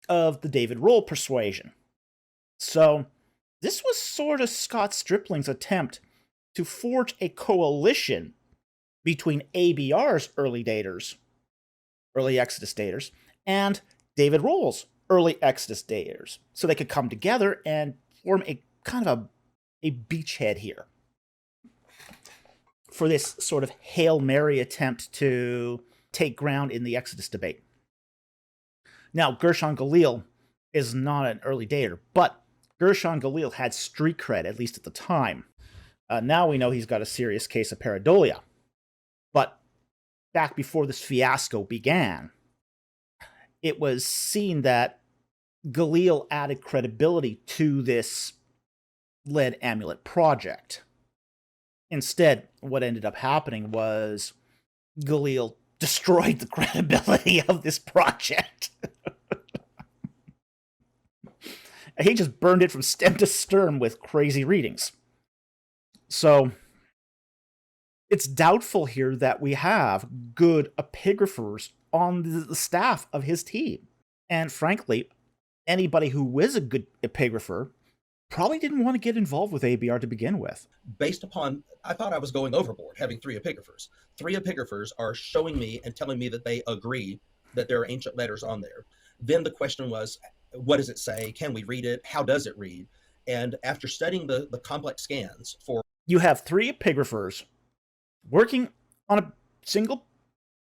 of the David Roll persuasion. So, this was sort of Scott Stripling's attempt to forge a coalition between ABR's early Exodus daters, and David Roll's early Exodus daters, so they could come together and form a kind of a beachhead here for this sort of Hail Mary attempt to take ground in the Exodus debate. Now, Gershon Galil is not an early dater, but Gershon Galil had street cred, at least at the time. Now we know he's got a serious case of pareidolia. But back before this fiasco began, it was seen that Galil added credibility to this lead amulet project. Instead, what ended up happening was Galil destroyed the credibility of this project. He just burned it from stem to stern with crazy readings. So it's doubtful here that we have good epigraphers on the staff of his team. And frankly, anybody who is a good epigrapher probably didn't want to get involved with ABR to begin with. Based upon, I thought I was going overboard having 3 epigraphers. 3 epigraphers are showing me and telling me that they agree that there are ancient letters on there. Then the question was, what does it say? Can we read it? How does it read? And after studying the complex scans for... You have 3 epigraphers working on a single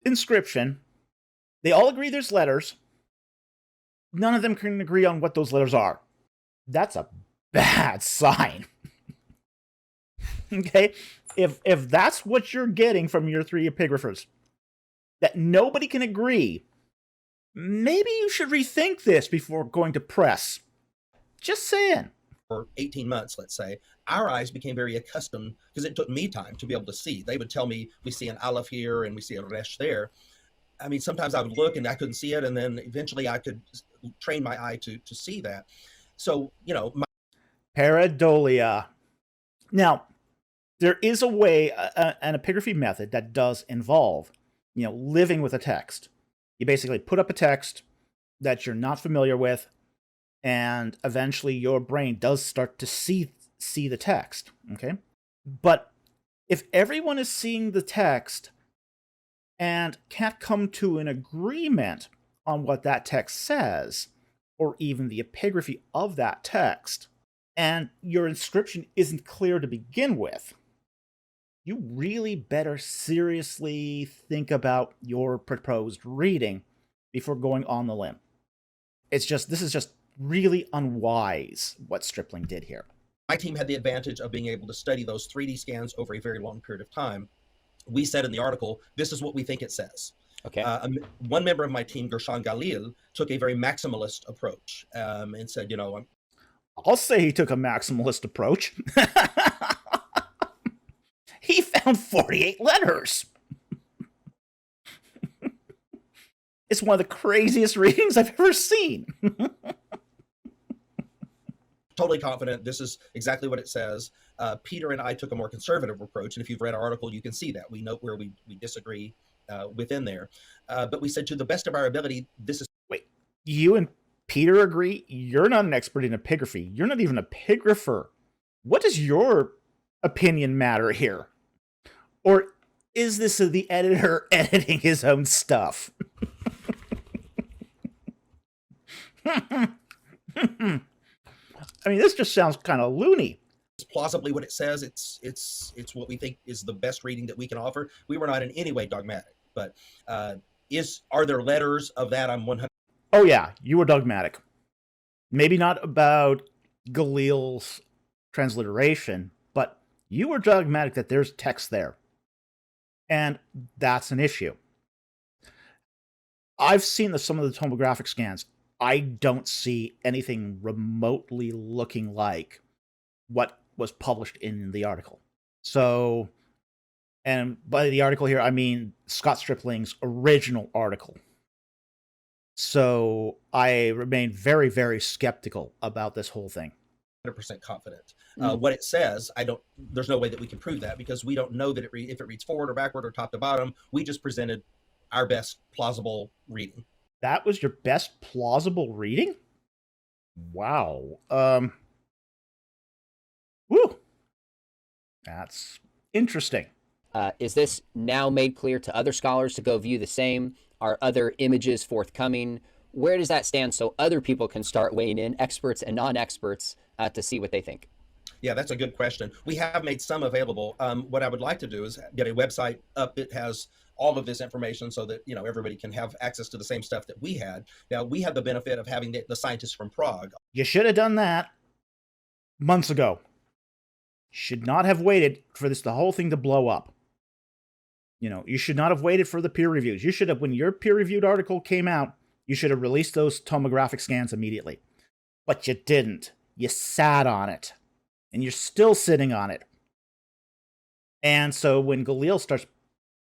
inscription. They all agree there's letters. None of them can agree on what those letters are. That's a bad sign. Okay? If that's what you're getting from your 3 epigraphers, that nobody can agree, maybe you should rethink this before going to press. Just saying. For 18 months, let's say, our eyes became very accustomed, because it took me time to be able to see. They would tell me, we see an aleph here and we see a resh there. I mean, sometimes I would look and I couldn't see it, and then eventually I could train my eye to see that. So, Pareidolia. Now, there is a way, an epigraphy method that does involve, living with a text. You basically put up a text that you're not familiar with, and eventually your brain does start to see the text, okay? But if everyone is seeing the text and can't come to an agreement on what that text says, or even the epigraphy of that text, and your inscription isn't clear to begin with, you really better seriously think about your proposed reading before going on the limb. This is just really unwise what Stripling did here. My team had the advantage of being able to study those 3D scans over a very long period of time. We said in the article, this is what we think it says. Okay. One member of my team, Gershon Galil, took a very maximalist approach and said, I'll say he took a maximalist approach. He found 48 letters. It's one of the craziest readings I've ever seen. Totally confident this is exactly what it says. Peter and I took a more conservative approach, and if you've read our article, you can see that. We note where we disagree within there. But we said, to the best of our ability, this is... Wait, you and Peter agree? You're not an expert in epigraphy. You're not even an epigrapher. What does your opinion matter here? Or is this the editor editing his own stuff? I mean, this just sounds kind of loony. It's plausibly what it says. It's what we think is the best reading that we can offer. We were not in any way dogmatic, but are there letters of that? I'm 100%. Oh yeah, you were dogmatic. Maybe not about Galil's transliteration, but you were dogmatic that there's text there. And that's an issue. I've seen some of the tomographic scans. I don't see anything remotely looking like what was published in the article. So, and by the article here, I mean Scott Stripling's original article. So I remain very, very skeptical about this whole thing. 100% confident. What it says, there's no way that we can prove that, because we don't know that if it reads forward or backward or top to bottom. We just presented our best plausible reading. That was your best plausible reading? Wow. Woo. That's interesting. Is this now made clear to other scholars to go view the same? Are other images forthcoming? Where does that stand so other people can start weighing in, experts and non-experts, to see what they think? Yeah, that's a good question. We have made some available. What I would like to do is get a website up that has all of this information so that everybody can have access to the same stuff that we had. Now, we have the benefit of having the scientists from Prague. You should have done that months ago. Should not have waited for the whole thing to blow up. You should not have waited for the peer reviews. You should have, when your peer-reviewed article came out, you should have released those tomographic scans immediately. But you didn't. You sat on it. And you're still sitting on it. And so when Galil starts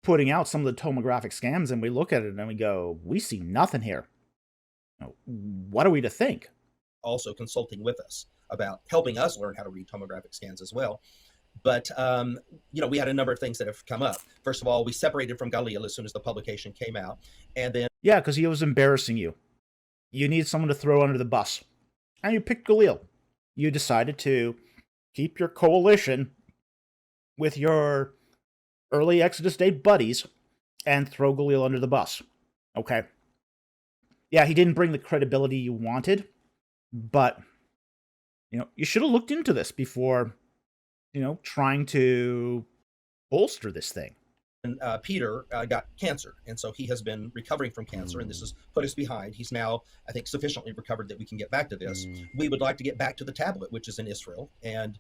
putting out some of the tomographic scans and we look at it and we go, we see nothing here. What are we to think? Also consulting with us about helping us learn how to read tomographic scans as well. But, we had a number of things that have come up. First of all, we separated from Galil as soon as the publication came out. And then... Yeah, because he was embarrassing you. You need someone to throw under the bus. And you picked Galil. You decided to keep your coalition with your early Exodus Day buddies and throw Galil under the bus. Okay. Yeah, he didn't bring the credibility you wanted, but, you should have looked into this before, trying to bolster this thing. And Peter got cancer, and so he has been recovering from cancer, and this has put us behind. He's now, I think, sufficiently recovered that we can get back to this. We would like to get back to the tablet, which is in Israel, and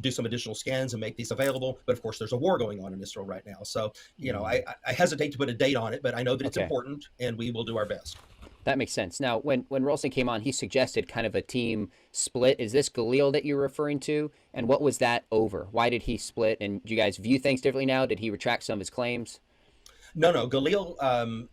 do some additional scans and make these available. But of course, there's a war going on in Israel right now. So, I hesitate to put a date on it, but I know that it's important, and we will do our best. That makes sense. Now, when Ralston came on, he suggested kind of a team split. Is this Galil that you're referring to? And what was that over? Why did he split? And do you guys view things differently now? Did he retract some of his claims? No. Galil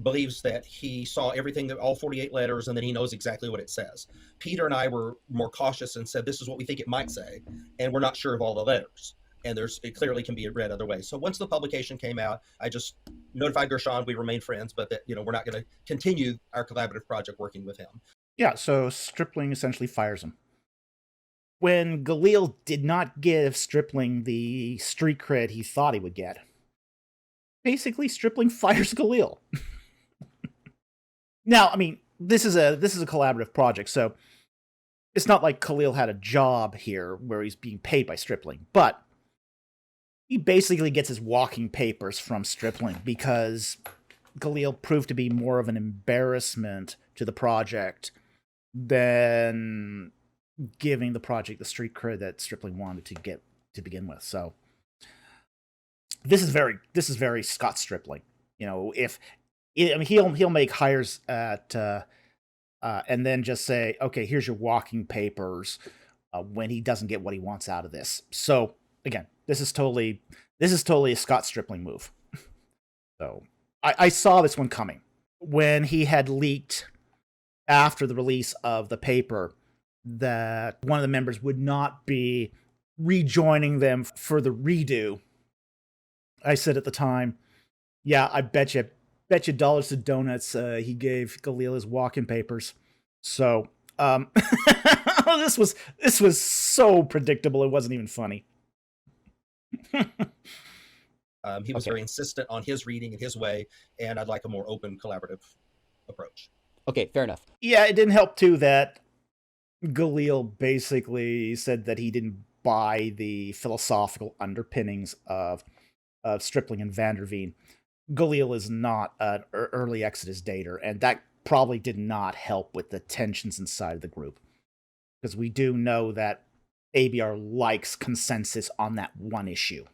believes that he saw everything, all 48 letters, and then he knows exactly what it says. Peter and I were more cautious and said, this is what we think it might say, and we're not sure of all the letters. And it clearly can be read other ways. So once the publication came out, I just notified Gershon we remain friends, but that, we're not going to continue our collaborative project working with him. Yeah, so Stripling essentially fires him. When Galil did not give Stripling the street cred he thought he would get, basically Stripling fires Galil. Now, I mean, this is a collaborative project, so it's not like Galil had a job here where he's being paid by Stripling, but he basically gets his walking papers from Stripling because Galil proved to be more of an embarrassment to the project than giving the project the street cred that Stripling wanted to get to begin with. So this is very Scott Stripling. He'll make hires at and then just say, okay, here's your walking papers when he doesn't get what he wants out of this. So again, this is totally a Scott Stripling move. So I saw this one coming when he had leaked after the release of the paper that one of the members would not be rejoining them for the redo. I said at the time, yeah, I bet you dollars to donuts he gave Galil his walk-in papers. So this was so predictable it wasn't even funny. He was very insistent on his reading in his way, and I'd like a more open, collaborative approach. Okay, fair enough. Yeah, it didn't help, too, that Galil basically said that he didn't buy the philosophical underpinnings of Stripling and Vanderveen. Galil is not an early Exodus dater, and that probably did not help with the tensions inside the group. Because we do know that ABR likes consensus on that one issue.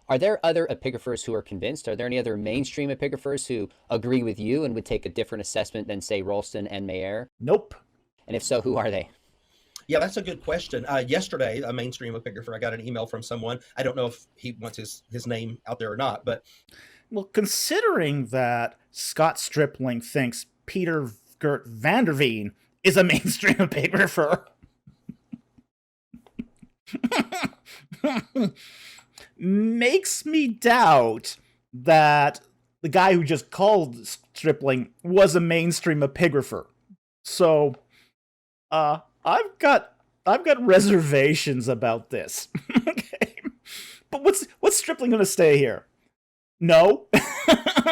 Are there other epigraphers who are convinced? Are there any other mainstream epigraphers who agree with you and would take a different assessment than, say, Ralston and Mayer? Nope. And if so, who are they? Yeah, that's a good question. Yesterday, a mainstream epigrapher, I got an email from someone. I don't know if he wants his name out there or not, but... Well, considering that Scott Stripling thinks Peter Gert Vanderveen is a mainstream epigrapher... makes me doubt that the guy who just called Stripling was a mainstream epigrapher. So, I've got reservations about this. Okay, but what's Stripling gonna stay here? No,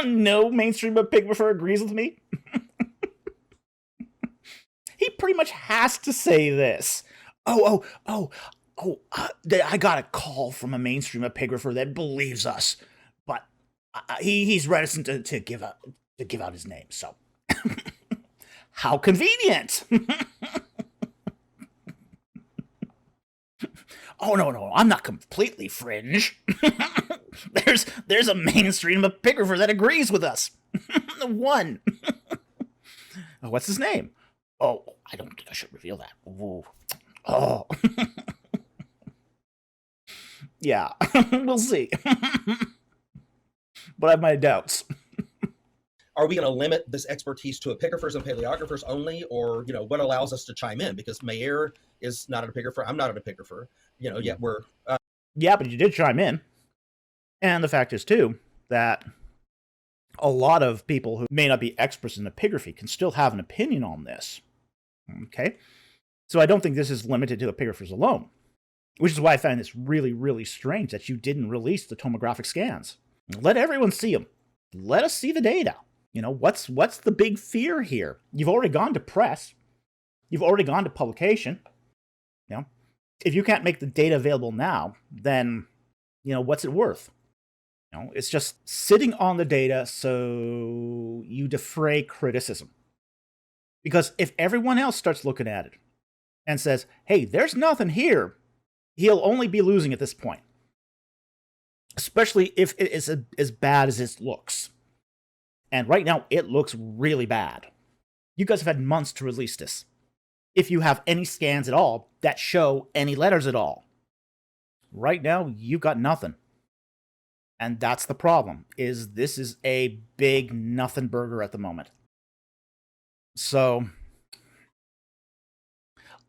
no mainstream epigrapher agrees with me. He pretty much has to say this. I got a call from a mainstream epigrapher that believes us, but he's reticent to give out his name. So, how convenient! Oh no, I'm not completely fringe. There's a mainstream epigrapher that agrees with us. One. What's his name? Oh, I don't think I should reveal that. Ooh. Oh. Yeah, we'll see. But I have my doubts. Are we going to limit this expertise to epigraphers and paleographers only, or what allows us to chime in? Because Mayer is not an epigrapher, I'm not an epigrapher. Yet we're Yeah, but you did chime in, and the fact is too that a lot of people who may not be experts in epigraphy can still have an opinion on this. Okay, so I don't think this is limited to epigraphers alone, which is why I find this really, really strange that you didn't release the tomographic scans. Let everyone see them. Let us see the data. What's the big fear here? You've already gone to press. You've already gone to publication. If you can't make the data available now, then, what's it worth? It's just sitting on the data so you defray criticism. Because if everyone else starts looking at it and says, hey, there's nothing here, he'll only be losing at this point. Especially if it is as bad as it looks. And right now, it looks really bad. You guys have had months to release this. If you have any scans at all that show any letters at all. Right now, you got nothing. And that's the problem, is this is a big nothing burger at the moment. So,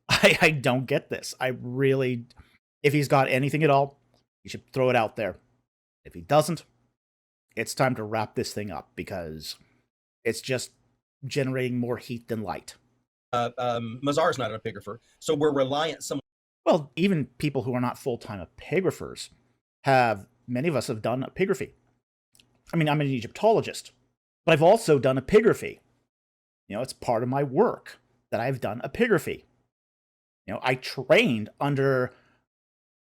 I don't get this. If he's got anything at all, he should throw it out there. If he doesn't, it's time to wrap this thing up because it's just generating more heat than light. Mazar's not an epigrapher, so we're reliant somewhat. Well, even people who are not full-time epigraphers many of us have done epigraphy. I mean, I'm an Egyptologist, but I've also done epigraphy. It's part of my work that I've done epigraphy. I trained under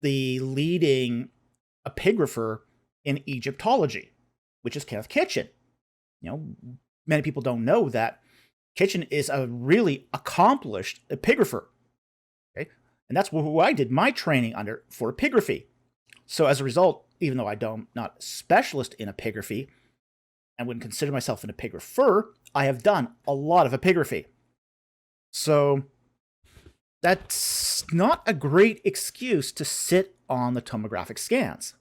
the leading epigrapher in Egyptology, which is Kenneth Kitchen. Many people don't know that Kitchen is a really accomplished epigrapher. Okay? And that's who I did my training under for epigraphy. So as a result, even though I'm not a specialist in epigraphy, I wouldn't consider myself an epigrapher, I have done a lot of epigraphy. So that's not a great excuse to sit on the tomographic scans.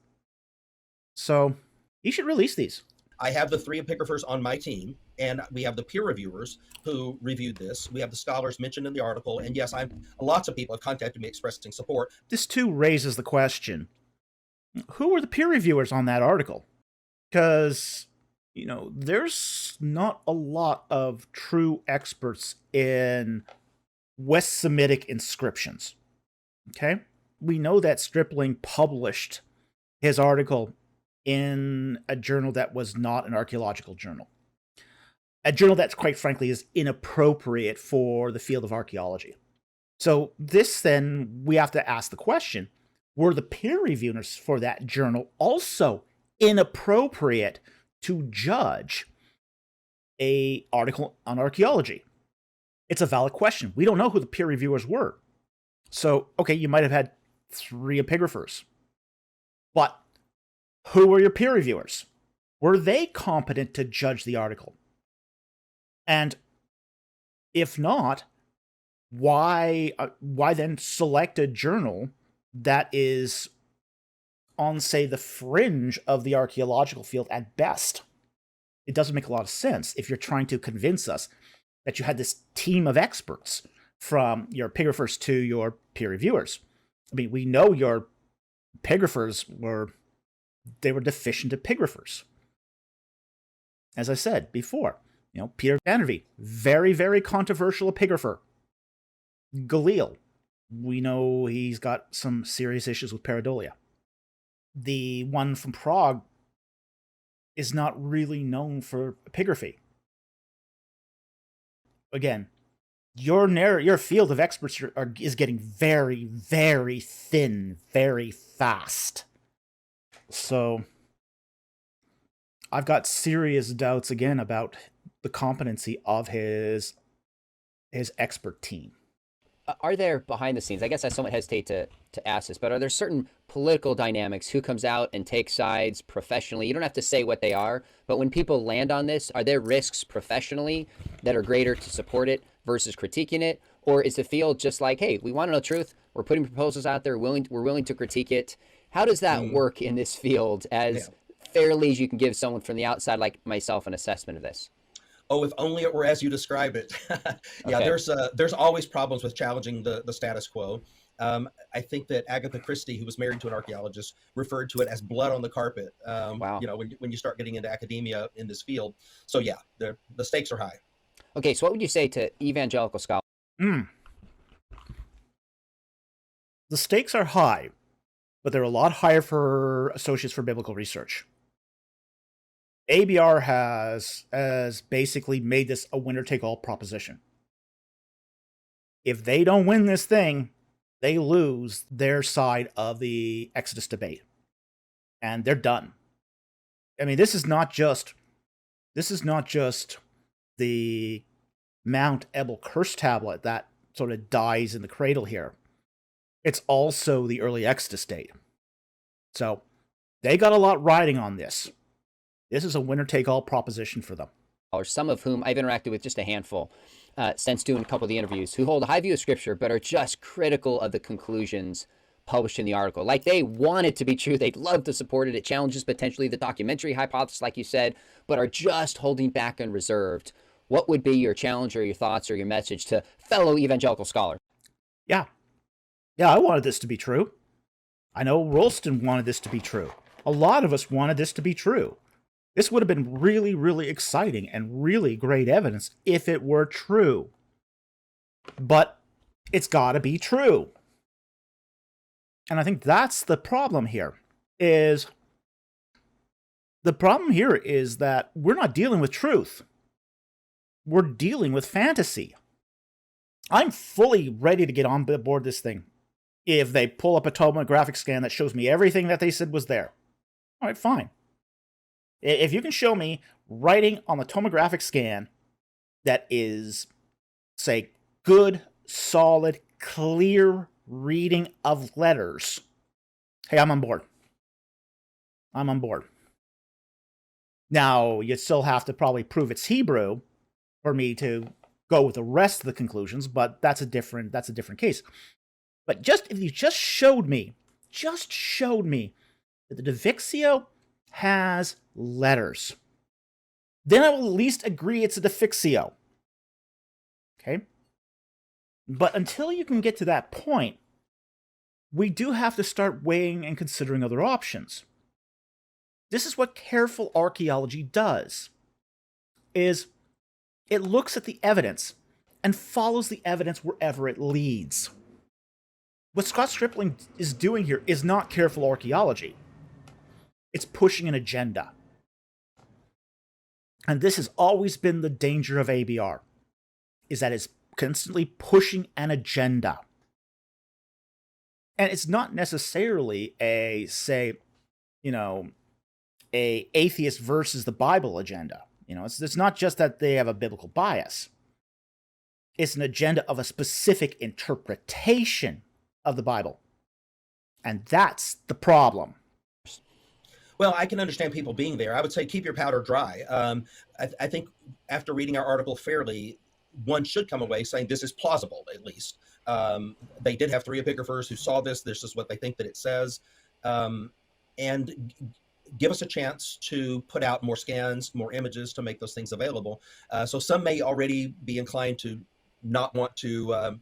So you should release these. I have the 3 epigraphers on my team, and we have the peer reviewers who reviewed this. We have the scholars mentioned in the article, and yes, lots of people have contacted me expressing support. This too raises the question, who were the peer reviewers on that article? Because, there's not a lot of true experts in West Semitic inscriptions. Okay? We know that Stripling published his article in a journal that was not an archaeological journal. A journal that, quite frankly, is inappropriate for the field of archaeology. So then, we have to ask the question, were the peer reviewers for that journal also inappropriate to judge an article on archaeology? It's a valid question. We don't know who the peer reviewers were. So, okay, you might have had 3 epigraphers. But who were your peer reviewers? Were they competent to judge the article? And if not, why then select a journal that is on, say, the fringe of the archaeological field at best? It doesn't make a lot of sense if you're trying to convince us that you had this team of experts from your epigraphers to your peer reviewers. I mean, we know your epigraphers were deficient epigraphers. As I said before, Peter Vandervee, very, very controversial epigrapher. Galil, we know he's got some serious issues with pareidolia. The one from Prague is not really known for epigraphy. Again, your field of experts is getting very, very thin, very fast. So I've got serious doubts again about the competency of his expert team. Are there behind the scenes, I guess I somewhat hesitate to ask this, but are there certain political dynamics, who comes out and takes sides professionally? You don't have to say what they are, but when people land on this, are there risks professionally that are greater to support it versus critiquing it? Or is the field just like, hey, we want to know truth, we're putting proposals out there, we're willing to critique it, How does that work in this field as fairly as you can give someone from the outside like myself an assessment of this? Oh, if only it were as you describe it. Yeah, Okay. there's always problems with challenging the status quo. I think that Agatha Christie, who was married to an archaeologist, referred to it as blood on the carpet. Wow. When you start getting into academia in this field. So yeah, the stakes are high. Okay, so what would you say to evangelical scholars? The stakes are high, but they're a lot higher for associates for biblical research. ABR has basically made this a winner-take-all proposition. If they don't win this thing, they lose their side of the Exodus debate. And they're done. I mean, this is not just the Mount Ebal Curse Tablet that sort of dies in the cradle here. It's also the early Exodus date. So they got a lot riding on this. This is a winner-take-all proposition for them. Some of whom I've interacted with, just a handful, since doing a couple of the interviews, who hold a high view of Scripture, but are just critical of the conclusions published in the article. Like, they want it to be true. They'd love to support it. It challenges potentially the documentary hypothesis, like you said, but are just holding back and reserved. What would be your challenge or your thoughts or your message to fellow evangelical scholars? Yeah, I wanted this to be true. I know Rolston wanted this to be true. A lot of us wanted this to be true. This would have been really, really exciting and really great evidence if it were true. But it's got to be true. And I think that's the problem here. The problem here is that we're not dealing with truth. We're dealing with fantasy. I'm fully ready to get on board this thing if they pull up a tomographic scan that shows me everything that they said was there. All right, fine. If you can show me writing on the tomographic scan that is, say, good, solid, clear reading of letters, hey, I'm on board. I'm on board. Now, you still have to probably prove it's Hebrew for me to go with the rest of the conclusions, but that's a different case. But if you just showed me that the Defixio has letters, then I will at least agree it's a Defixio. Okay? But until you can get to that point, we do have to start weighing and considering other options. This is what careful archaeology does, is it looks at the evidence and follows the evidence wherever it leads. What Scott Stripling is doing here is not careful archaeology. It's pushing an agenda. And this has always been the danger of ABR, is that it's constantly pushing an agenda. And it's not necessarily a atheist versus the Bible agenda. It's not just that they have a biblical bias. It's an agenda of a specific interpretation of the Bible. And that's the problem. Well, I can understand people being there. I would say keep your powder dry. I think after reading our article fairly, one should come away saying this is plausible, at least. They did have 3 epigraphers who saw this. This is what they think that it says. And give us a chance to put out more scans, more images to make those things available. So some may already be inclined to not want to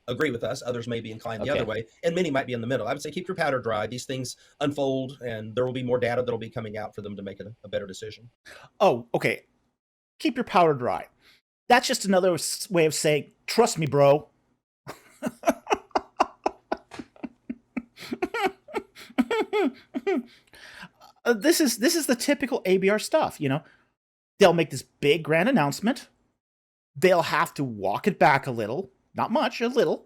agree with us. Others may be inclined the other way, and many might be in the middle. I would say keep your powder dry. These things unfold, and there will be more data that will be coming out for them to make a better decision. Oh, okay. Keep your powder dry. That's just another way of saying, trust me, bro. This is the typical ABR stuff, They'll make this big grand announcement. They'll have to walk it back a little. Not much, a little.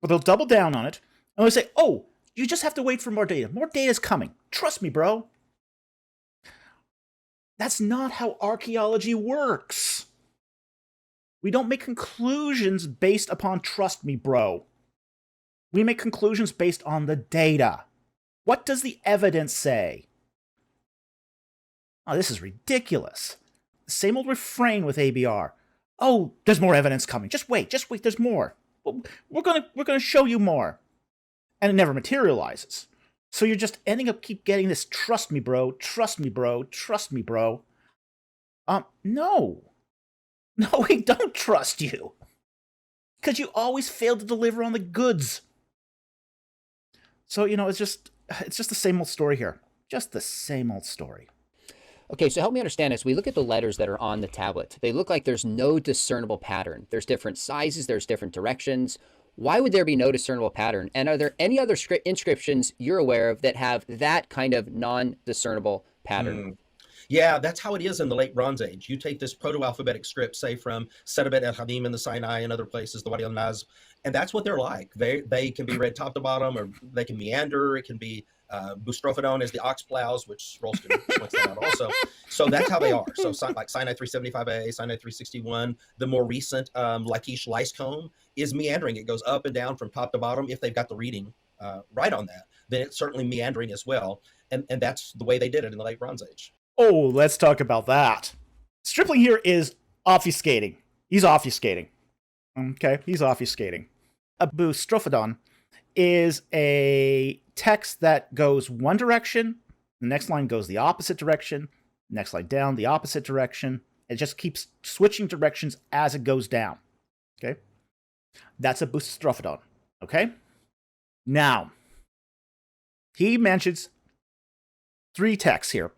But they'll double down on it. And they'll say, oh, you just have to wait for more data. More data's coming. Trust me, bro. That's not how archaeology works. We don't make conclusions based upon trust me, bro. We make conclusions based on the data. What does the evidence say? Oh, this is ridiculous. Same old refrain with ABR. Oh, there's more evidence coming. Just wait, there's more. We're gonna show you more. and it never materializes. So you're just ending up keep getting this trust me, bro, trust me, bro, trust me, bro. No. No, we don't trust you. Because you always fail to deliver on the goods. So, it's just the same old story here. Just the same old story. Okay, so help me understand this. We look at the letters that are on the tablet. They look like there's no discernible pattern. There's different sizes, there's different directions. Why would there be no discernible pattern? And are there any other inscriptions you're aware of that have that kind of non-discernible pattern? Yeah, that's how it is in the late Bronze Age. You take this proto-alphabetic script, say from Setabet el Hadim in the Sinai and other places, the Wadi al-Nazm, and that's what they're like. They can be read top to bottom, or they can meander. It can be boustrophodon as the ox plows, which Rolston points that out also. So that's how they are. So like Sinai 375a, Sinai 361, the more recent Lachish Lyscombe is meandering. It goes up and down from top to bottom. If they've got the reading right on that, then it's certainly meandering as well. And that's the way they did it in the late Bronze Age. Oh, let's talk about that. Stripling here is obfuscating. He's obfuscating. Okay, he's obfuscating. A boustrophodon is a text that goes one direction, the next line goes the opposite direction, next line down the opposite direction. It just keeps switching directions as it goes down. Okay? That's a boustrophodon. Okay? Now, he mentions 3 texts here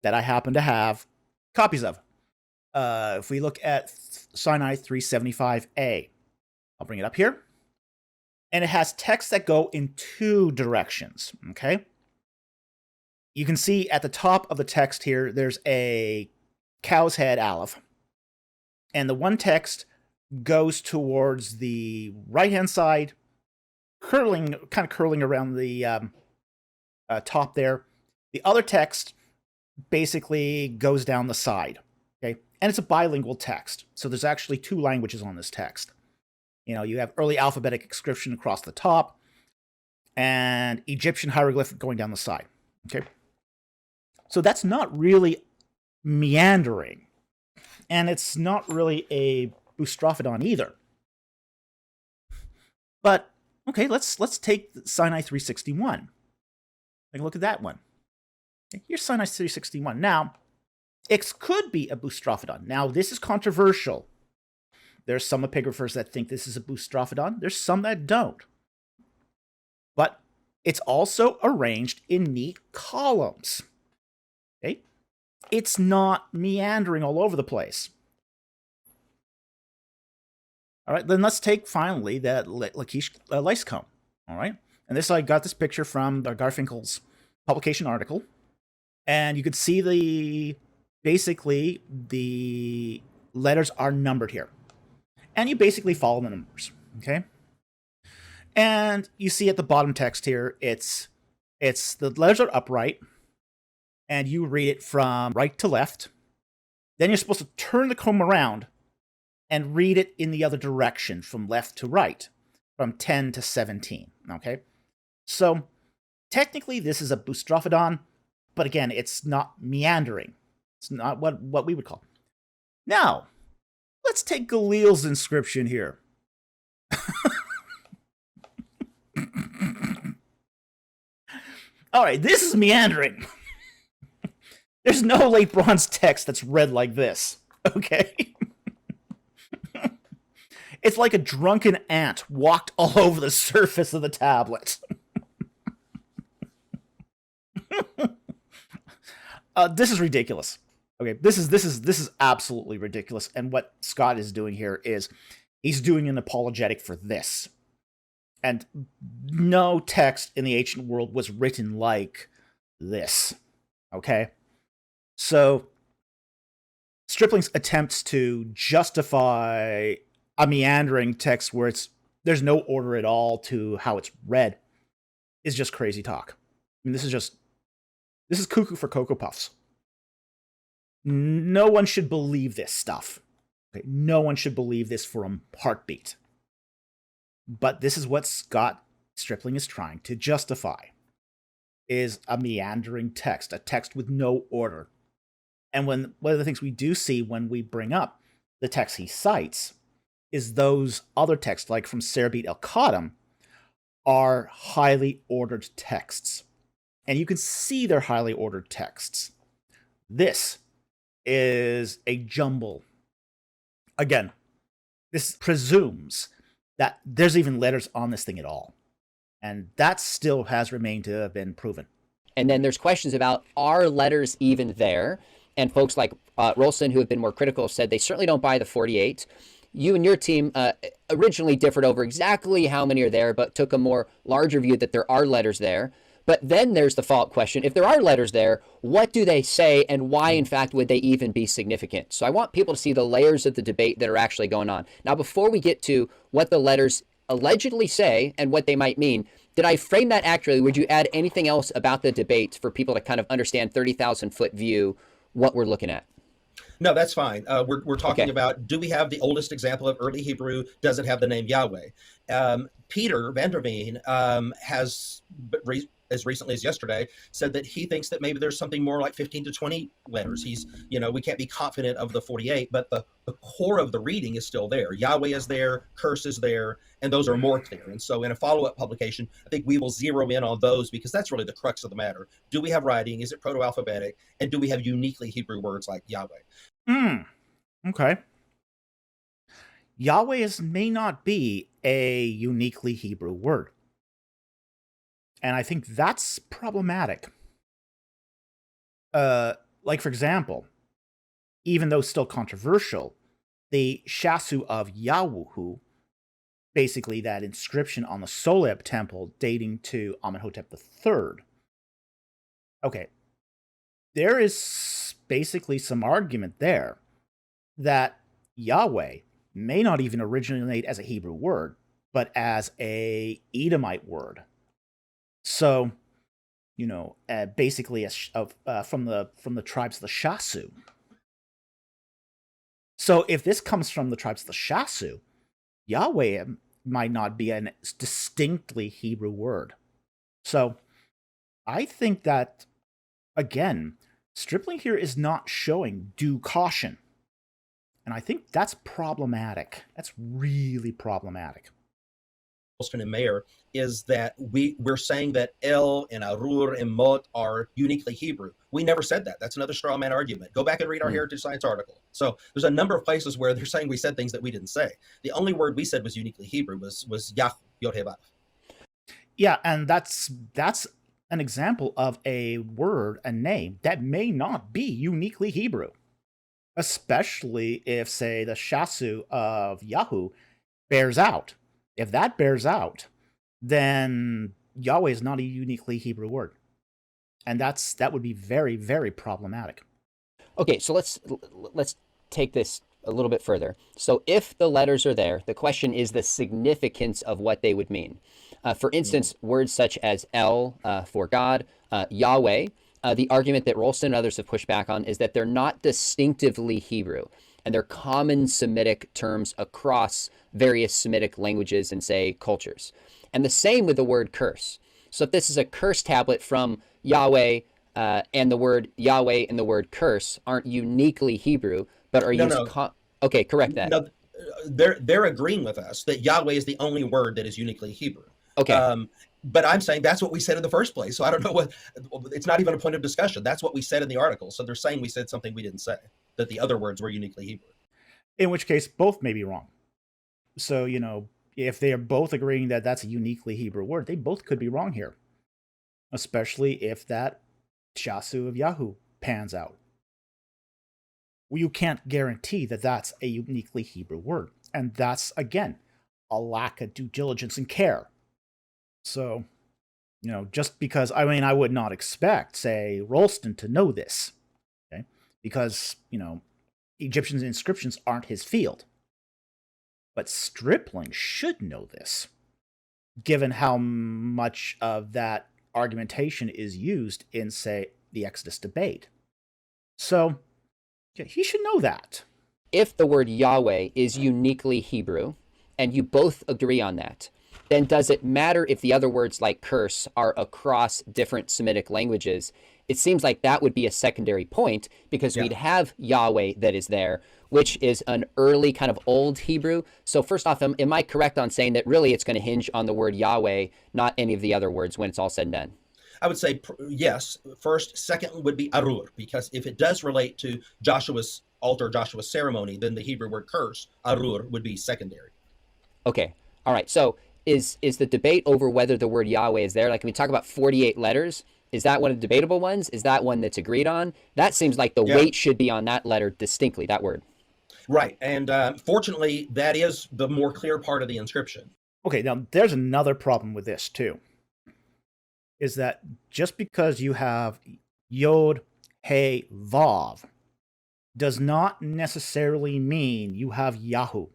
that I happen to have copies of. If we look at Sinai 375a, I'll bring it up here. And it has texts that go in 2 directions, okay? You can see at the top of the text here, there's a cow's head aleph. And the one text goes towards the right-hand side, kind of curling around the top there. The other text basically goes down the side, okay? And it's a bilingual text, so there's actually 2 languages on this text. You have early alphabetic inscription across the top, and Egyptian hieroglyphic going down the side, okay? So that's not really meandering, and it's not really a boustrophodon either. But, okay, let's take Sinai 361. Take a look at that one. Here's Sinai 361. Now, it could be a boustrophodon. Now, this is controversial. There's some epigraphers that think this is a boustrophodon. There's some that don't. But it's also arranged in neat columns. Okay? It's not meandering all over the place. All right, then let's take finally that Lachish Lyscombe. All right? And I got this picture from Garfinkel's publication article. And you could see basically the letters are numbered here. And you basically follow the numbers, okay? And you see at the bottom text here, it's the letters are upright, and you read it from right to left. Then you're supposed to turn the comb around and read it in the other direction, from left to right, from 10 to 17, okay? So technically this is a boustrophodon, but again, it's not meandering. It's not what we would call. Now, let's take Galil's inscription here. All right, this is meandering. There's no late bronze text that's read like this, okay? It's like a drunken ant walked all over the surface of the tablet. This is ridiculous. Okay, this is absolutely ridiculous. And what Scott is doing here is he's doing an apologetic for this. And no text in the ancient world was written like this. Okay? So Stripling's attempts to justify a meandering text where there's no order at all to how it's read is just crazy talk. I mean, this is cuckoo for Cocoa Puffs. No one should believe this stuff. Okay? No one should believe this for a heartbeat. But this is what Scott Stripling is trying to justify, is a meandering text, a text with no order. And one of the things we do see when we bring up the text he cites is those other texts, like from Serbit el Khadim, are highly ordered texts. And you can see they're highly ordered texts. This is a jumble. Again, this presumes that there's even letters on this thing at all. And that still has remained to have been proven. And then there's questions about, are letters even there? And folks like Rolston, who have been more critical, said they certainly don't buy the 48. You and your team originally differed over exactly how many are there, but took a more larger view that there are letters there. But then there's the follow-up question. If there are letters there, what do they say, and why, in fact, would they even be significant? So I want people to see the layers of the debate that are actually going on. Now, before we get to what the letters allegedly say and what they might mean, did I frame that accurately? Would you add anything else about the debate for people to kind of understand 30,000-foot view what we're looking at? No, that's fine. We're talking about, do we have the oldest example of early Hebrew? Does it have the name Yahweh? Peter Van der Veen has, as recently as yesterday, said that he thinks that maybe there's something more like 15 to 20 letters. He's, we can't be confident of the 48, but the core of the reading is still there. Yahweh is there, curse is there, and those are more clear. And so in a follow-up publication, I think we will zero in on those because that's really the crux of the matter. Do we have writing? Is it proto-alphabetic? And do we have uniquely Hebrew words like Yahweh? Okay. Yahweh may not be a uniquely Hebrew word. And I think that's problematic. Like, for example, even though still controversial, the Shasu of Yahuhu, basically that inscription on the Soleb temple dating to Amenhotep III. Okay, there is basically some argument there that Yahweh may not even originate as a Hebrew word, but as a Edomite word. So, basically from the tribes of the Shasu. So if this comes from the tribes of the Shasu, Yahweh might not be a distinctly Hebrew word. So I think that, again, Stripling here is not showing due caution. And I think that's problematic. That's really problematic. And Mayer is that we're saying that El and Arur and Mot are uniquely Hebrew. We never said that. That's another straw man argument. Go back and read our Heritage Science article. So there's a number of places where they're saying we said things that we didn't say. The only word we said was uniquely Hebrew was Yah, Yod-Heh-Vav. Yeah, and that's an example of a word, a name, that may not be uniquely Hebrew. Especially if, say, the Shasu of Yahoo bears out. If that bears out, then Yahweh is not a uniquely Hebrew word. And that would be very, very problematic. Okay, so let's take this a little bit further. So if the letters are there, the question is the significance of what they would mean. For instance, words such as El for God, Yahweh, the argument that Rolston and others have pushed back on is that they're not distinctively Hebrew, and they're common Semitic terms across various Semitic languages and, say, cultures. And the same with the word curse. So if this is a curse tablet from Yahweh, and the word Yahweh and the word curse aren't uniquely Hebrew, but are used... Okay, correct that. No, they're agreeing with us that Yahweh is the only word that is uniquely Hebrew. Okay. But I'm saying that's what we said in the first place. So I don't know it's not even a point of discussion. That's what we said in the article. So they're saying we said something we didn't say, that the other words were uniquely Hebrew. In which case, both may be wrong. So, if they are both agreeing that that's a uniquely Hebrew word, they both could be wrong here. Especially if that Shasu of Yahoo pans out. Well, you can't guarantee that that's a uniquely Hebrew word. And that's, again, a lack of due diligence and care. So, just because, I would not expect, say, Rolston to know this, okay? Because, Egyptian inscriptions aren't his field. But Stripling should know this, given how much of that argumentation is used in, say, the Exodus debate. So, yeah, he should know that. If the word Yahweh is uniquely Hebrew, and you both agree on that, then does it matter if the other words like curse are across different Semitic languages? it seems like that would be a secondary point because we'd have Yahweh that is there, which is an early kind of old Hebrew. So first off, am I correct on saying that really it's going to hinge on the word Yahweh, not any of the other words when it's all said and done? I would say yes. First, second would be arur, because if it does relate to Joshua's altar, Joshua's ceremony, then the Hebrew word curse, arur, would be secondary. Okay. All right. So is the debate over whether the word Yahweh is there? Like, when we talk about 48 letters, is that one of the debatable ones? Is that one that's agreed on? That seems like the weight should be on that letter distinctly, that word. Right. And fortunately, that is the more clear part of the inscription. Okay, now there's another problem with this too. Is that just because you have Yod, He, Vav does not necessarily mean you have Yahu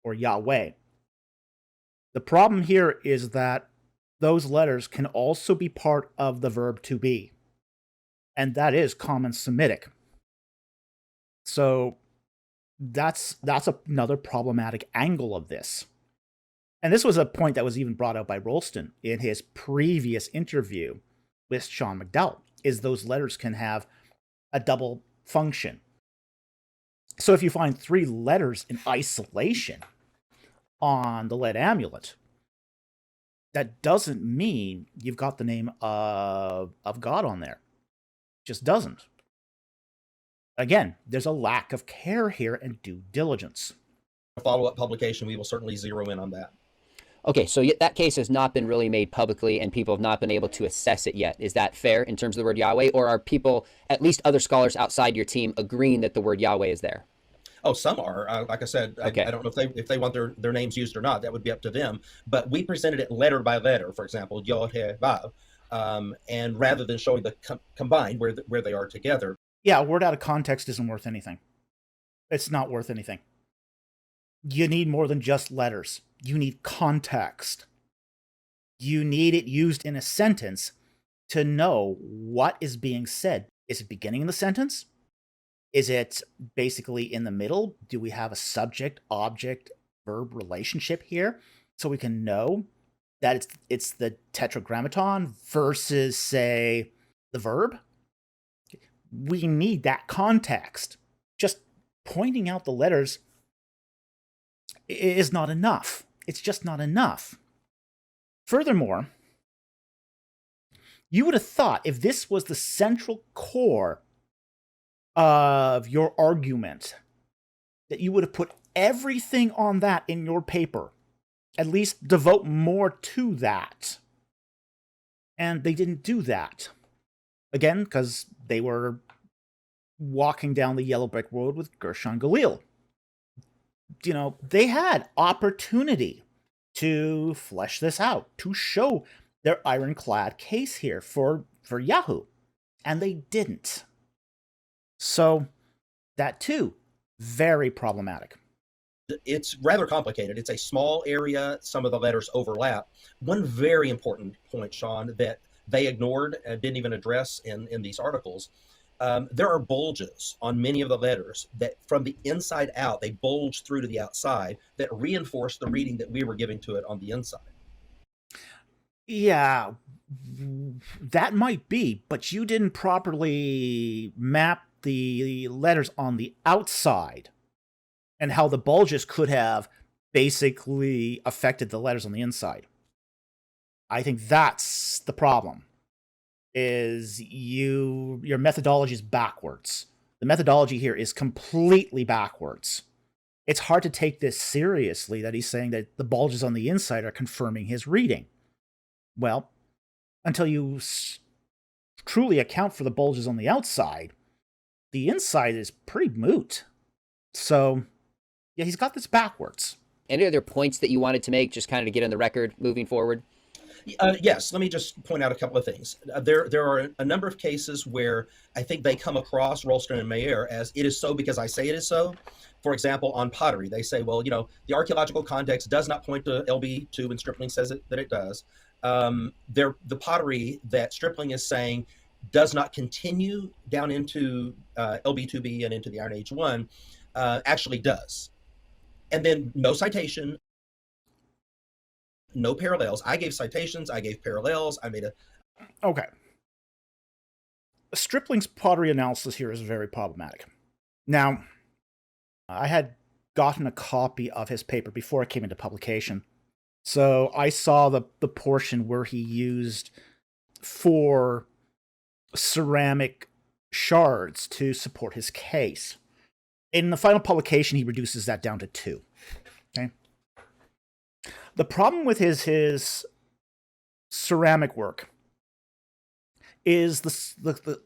or Yahweh. The problem here is that those letters can also be part of the verb to be, and that is common Semitic. So that's another problematic angle of this. And this was a point that was even brought out by Rolston in his previous interview with Sean McDowell, is those letters can have a double function. So if you find 3 letters in isolation on the lead amulet, that doesn't mean you've got the name of God on there. Just doesn't. Again, there's a lack of care here and due diligence. A follow-up publication, we will certainly zero in on that. Okay, so that case has not been really made publicly and people have not been able to assess it yet. Is that fair in terms of the word Yahweh? Or are people, at least other scholars outside your team, agreeing that the word Yahweh is there? Oh, some are. Like I said, okay. I don't know if they want their names used or not. That would be up to them. But we presented it letter by letter, for example, Yod, He, Vav, and rather than showing the combined where they are together. Yeah, a word out of context isn't worth anything. It's not worth anything. You need more than just letters. You need context. You need it used in a sentence to know what is being said. Is it beginning of the sentence? Is it basically in the middle? Do we have a subject, object, verb relationship here? So we can know that it's the tetragrammaton versus, say, the verb? We need that context. Just pointing out the letters is not enough. It's just not enough. Furthermore, you would have thought if this was the central core of your argument, that you would have put everything on that in your paper. At least devote more to that. And they didn't do that. Again, because they were walking down the yellow brick road with Gershon Galil. You know, they had opportunity to flesh this out, to show their ironclad case here for Yahoo. And they didn't. So, that too, very problematic. It's rather complicated. It's a small area. Some of the letters overlap. One very important point, Sean, that they ignored and didn't even address in these articles. There are bulges on many of the letters that from the inside out, they bulge through to the outside that reinforce the reading that we were giving to it on the inside. Yeah, that might be, but you didn't properly map the letters on the outside and how the bulges could have basically affected the letters on the inside. I think that's the problem. Is your methodology is backwards. The methodology here is completely backwards. It's hard to take this seriously that he's saying that the bulges on the inside are confirming his reading. Well, until you truly account for the bulges on the outside, the inside is pretty moot. So, yeah, he's got this backwards. Any other points that you wanted to make, just kind of to get on the record moving forward? Yes, let me just point out a couple of things. There are a number of cases where I think they come across, Rolston and Mayer, as it is so because I say it is so. For example, on pottery, they say, well, the archaeological context does not point to LB2 and Stripling says that it does. The pottery that Stripling is saying does not continue down into LB2B and into the Iron Age 1 actually does. And then no citation, no parallels. I gave citations, I gave parallels, I made a... Okay. Stripling's pottery analysis here is very problematic. Now, I had gotten a copy of his paper before it came into publication, so I saw the portion where he used 4 ceramic shards to support his case. In the final publication, he reduces that down to 2. Okay. The problem with his ceramic work is the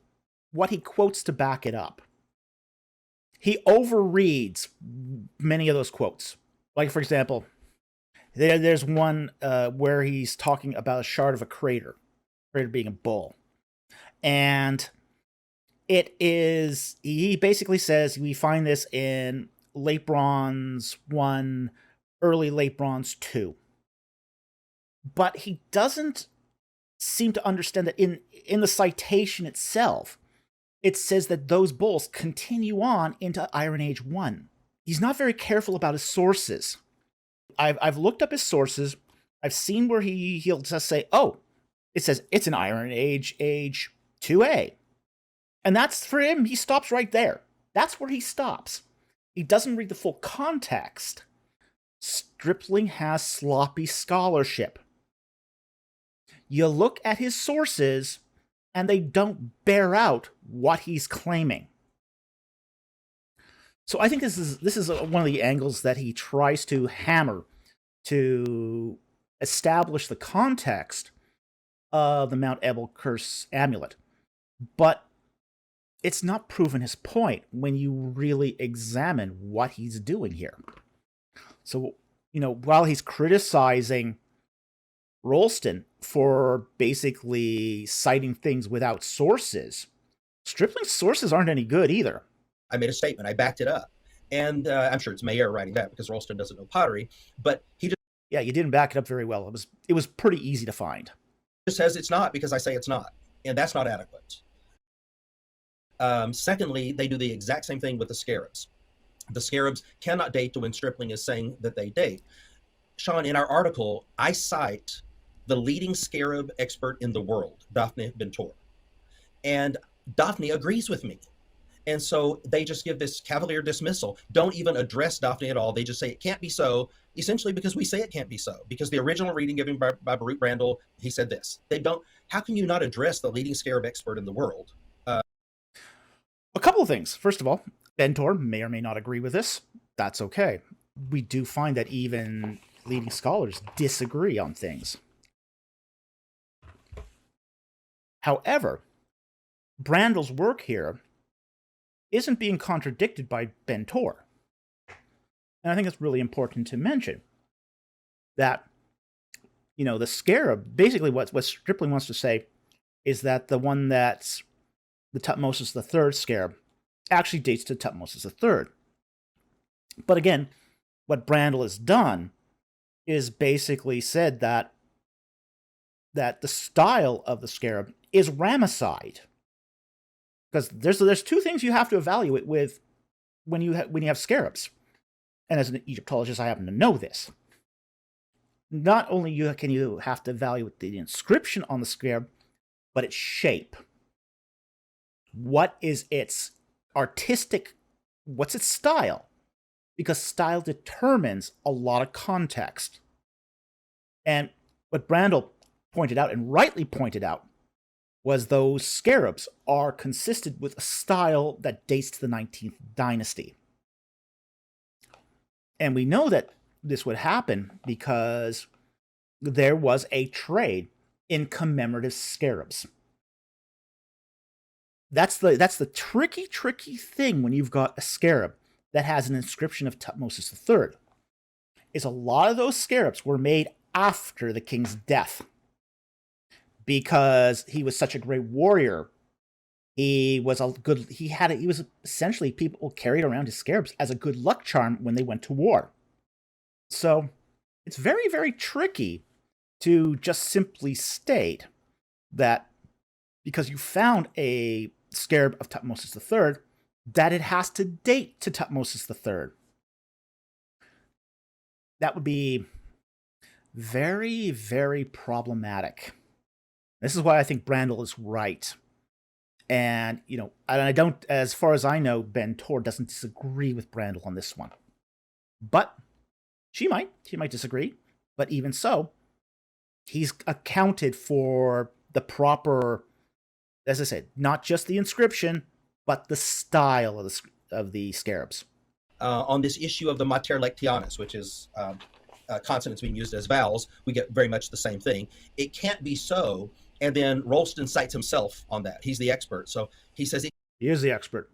what he quotes to back it up. He overreads many of those quotes. Like, for example, there's one where he's talking about a shard of a crater being a bull. And he basically says we find this in Late Bronze 1, early Late Bronze 2. But he doesn't seem to understand that in the citation itself, it says that those bulls continue on into Iron Age 1. He's not very careful about his sources. I've looked up his sources. I've seen where he'll just say, oh, it says it's an Iron Age 2A. And that's, for him, he stops right there. That's where he stops. He doesn't read the full context. Stripling has sloppy scholarship. You look at his sources, and they don't bear out what he's claiming. So I think this is one of the angles that he tries to hammer to establish the context of the Mount Ebal Curse amulet. But it's not proven his point when you really examine what he's doing here. So, while he's criticizing Rolston for basically citing things without sources, Stripling's sources aren't any good either. I made a statement. I backed it up. And I'm sure it's Mayer writing that because Rolston doesn't know pottery. But he just... Yeah, you didn't back it up very well. It was pretty easy to find. Says it's not because I say it's not. And that's not adequate. Secondly, they do the exact same thing with the scarabs. The scarabs cannot date to when Stripling is saying that they date. Sean, in our article, I cite the leading scarab expert in the world, Daphne Bentor. And Daphne agrees with me. And so they just give this cavalier dismissal, don't even address Daphne at all. They just say it can't be so, essentially because we say it can't be so. Because the original reading given by Baruch Brandel, he said this. How can you not address the leading scarab expert in the world? A couple of things. First of all, Bentor may or may not agree with this. That's okay. We do find that even leading scholars disagree on things. However, Brandel's work here isn't being contradicted by Bentor. And I think it's really important to mention that, the scarab, basically what Stripling wants to say is that the one that's the Tutmosis III scarab actually dates to Tutmosis III. But again, what Brandel has done is basically said that the style of the scarab is Ramesside. Because there's 2 things you have to evaluate with when you have scarabs. And as an Egyptologist, I happen to know this. Not only can you have to evaluate the inscription on the scarab, but its shape. What is its what's its style? Because style determines a lot of context. And what Brandel pointed out, and rightly pointed out, was those scarabs are consistent with a style that dates to the 19th dynasty. And we know that this would happen because there was a trade in commemorative scarabs. That's the tricky thing when you've got a scarab that has an inscription of Tutmosis III. Is a lot of those scarabs were made after the king's death. Because he was such a great warrior, he was essentially, people carried around his scarabs as a good luck charm when they went to war. So it's very, very tricky to just simply state that because you found a scarab of Tutmosis III, that it has to date to Tutmosis III. That would be very, very problematic. This is why I think Brandel is right. And, and I don't, as far as I know, Ben Tor doesn't disagree with Brandl on this one. But she might disagree. But even so, he's accounted for the proper, as I said, not just the inscription, but the style of the scarabs. On this issue of the mater lectionis, which is consonants being used as vowels, we get very much the same thing. It can't be so. And then Rolston cites himself on that. He's the expert. So he says he is the expert.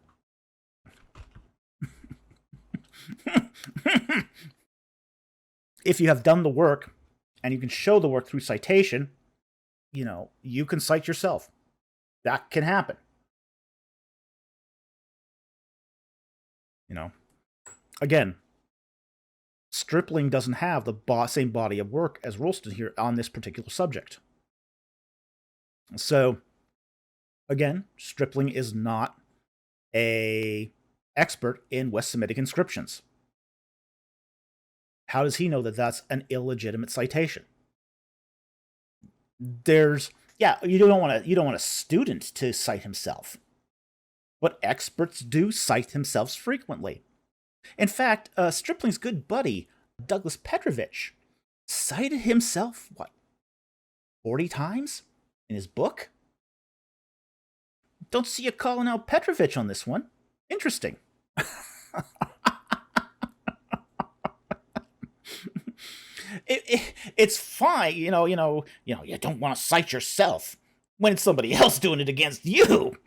If you have done the work and you can show the work through citation, you can cite yourself. That can happen. Again, Stripling doesn't have the same body of work as Rolston here on this particular subject. So, again, Stripling is not an expert in West Semitic inscriptions. How does he know that that's an illegitimate citation? You don't want a student to cite himself. But experts do cite themselves frequently. In fact, Stripling's good buddy, Douglas Petrovich, cited himself, 40 times in his book? Don't see you calling out Petrovich on this one. Interesting. It's fine, you don't want to cite yourself when it's somebody else doing it against you.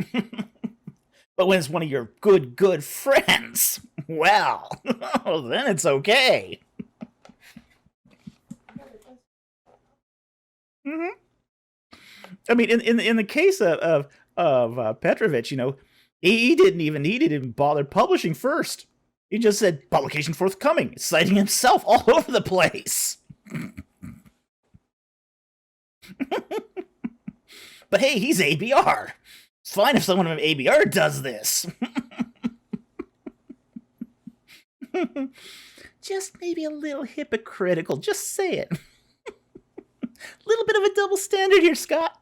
But when it's one of your good friends, well, then it's okay. Mm-hmm. I mean, in the case of Petrovich, he didn't even bother publishing first. He just said, publication forthcoming, citing himself all over the place. But hey, he's ABR. It's fine if someone from ABR does this. Just maybe a little hypocritical, just say it. Little bit of a double standard here, Scott.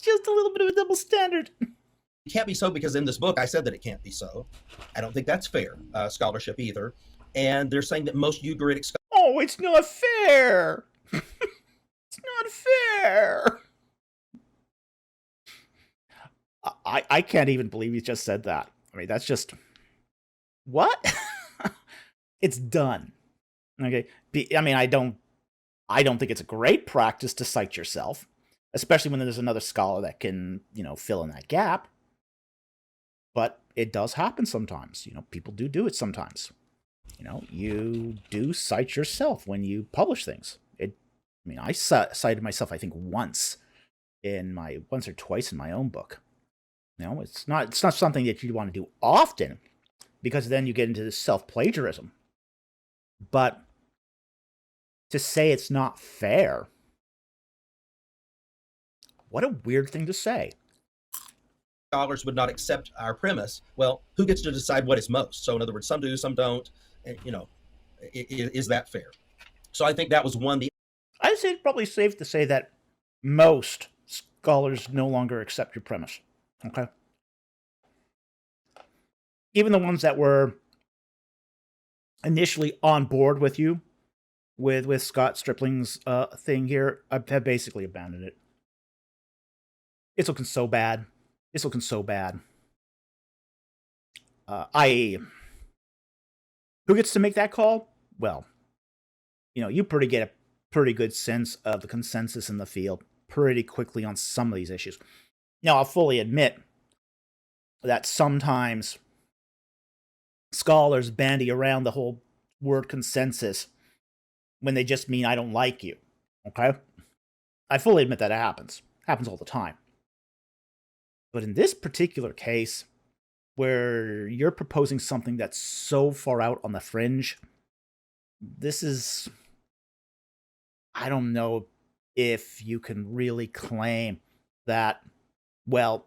Just a little bit of a double standard. It can't be so because in this book I said that it can't be so. I don't think that's fair scholarship either. And they're saying that most Ugaritic scholars... Oh, it's not fair. It's not fair. I can't even believe he just said that. I mean, that's just... What? It's done. Okay. I mean, I don't think it's a great practice to cite yourself, especially when there's another scholar that can, fill in that gap. But it does happen sometimes. People do it sometimes. You do cite yourself when you publish things. I cited myself, I think, once or twice in my own book. It's not something that you want to do often, because then you get into this self-plagiarism. But to say it's not fair, what a weird thing to say. Scholars would not accept our premise. Well, who gets to decide what is most? So in other words, some do, some don't. And, is that fair? So I think that was one. I'd say it's probably safe to say that most scholars no longer accept your premise. Okay? Even the ones that were initially on board with you, with Scott Stripling's thing here, have basically abandoned it. It's looking so bad. Who gets to make that call? Well, you get a pretty good sense of the consensus in the field pretty quickly on some of these issues. Now, I'll fully admit that sometimes scholars bandy around the whole word consensus when they just mean I don't like you. Okay? I fully admit that it happens. Happens all the time. But in this particular case, where you're proposing something that's so far out on the fringe, this is... I don't know if you can really claim that, well,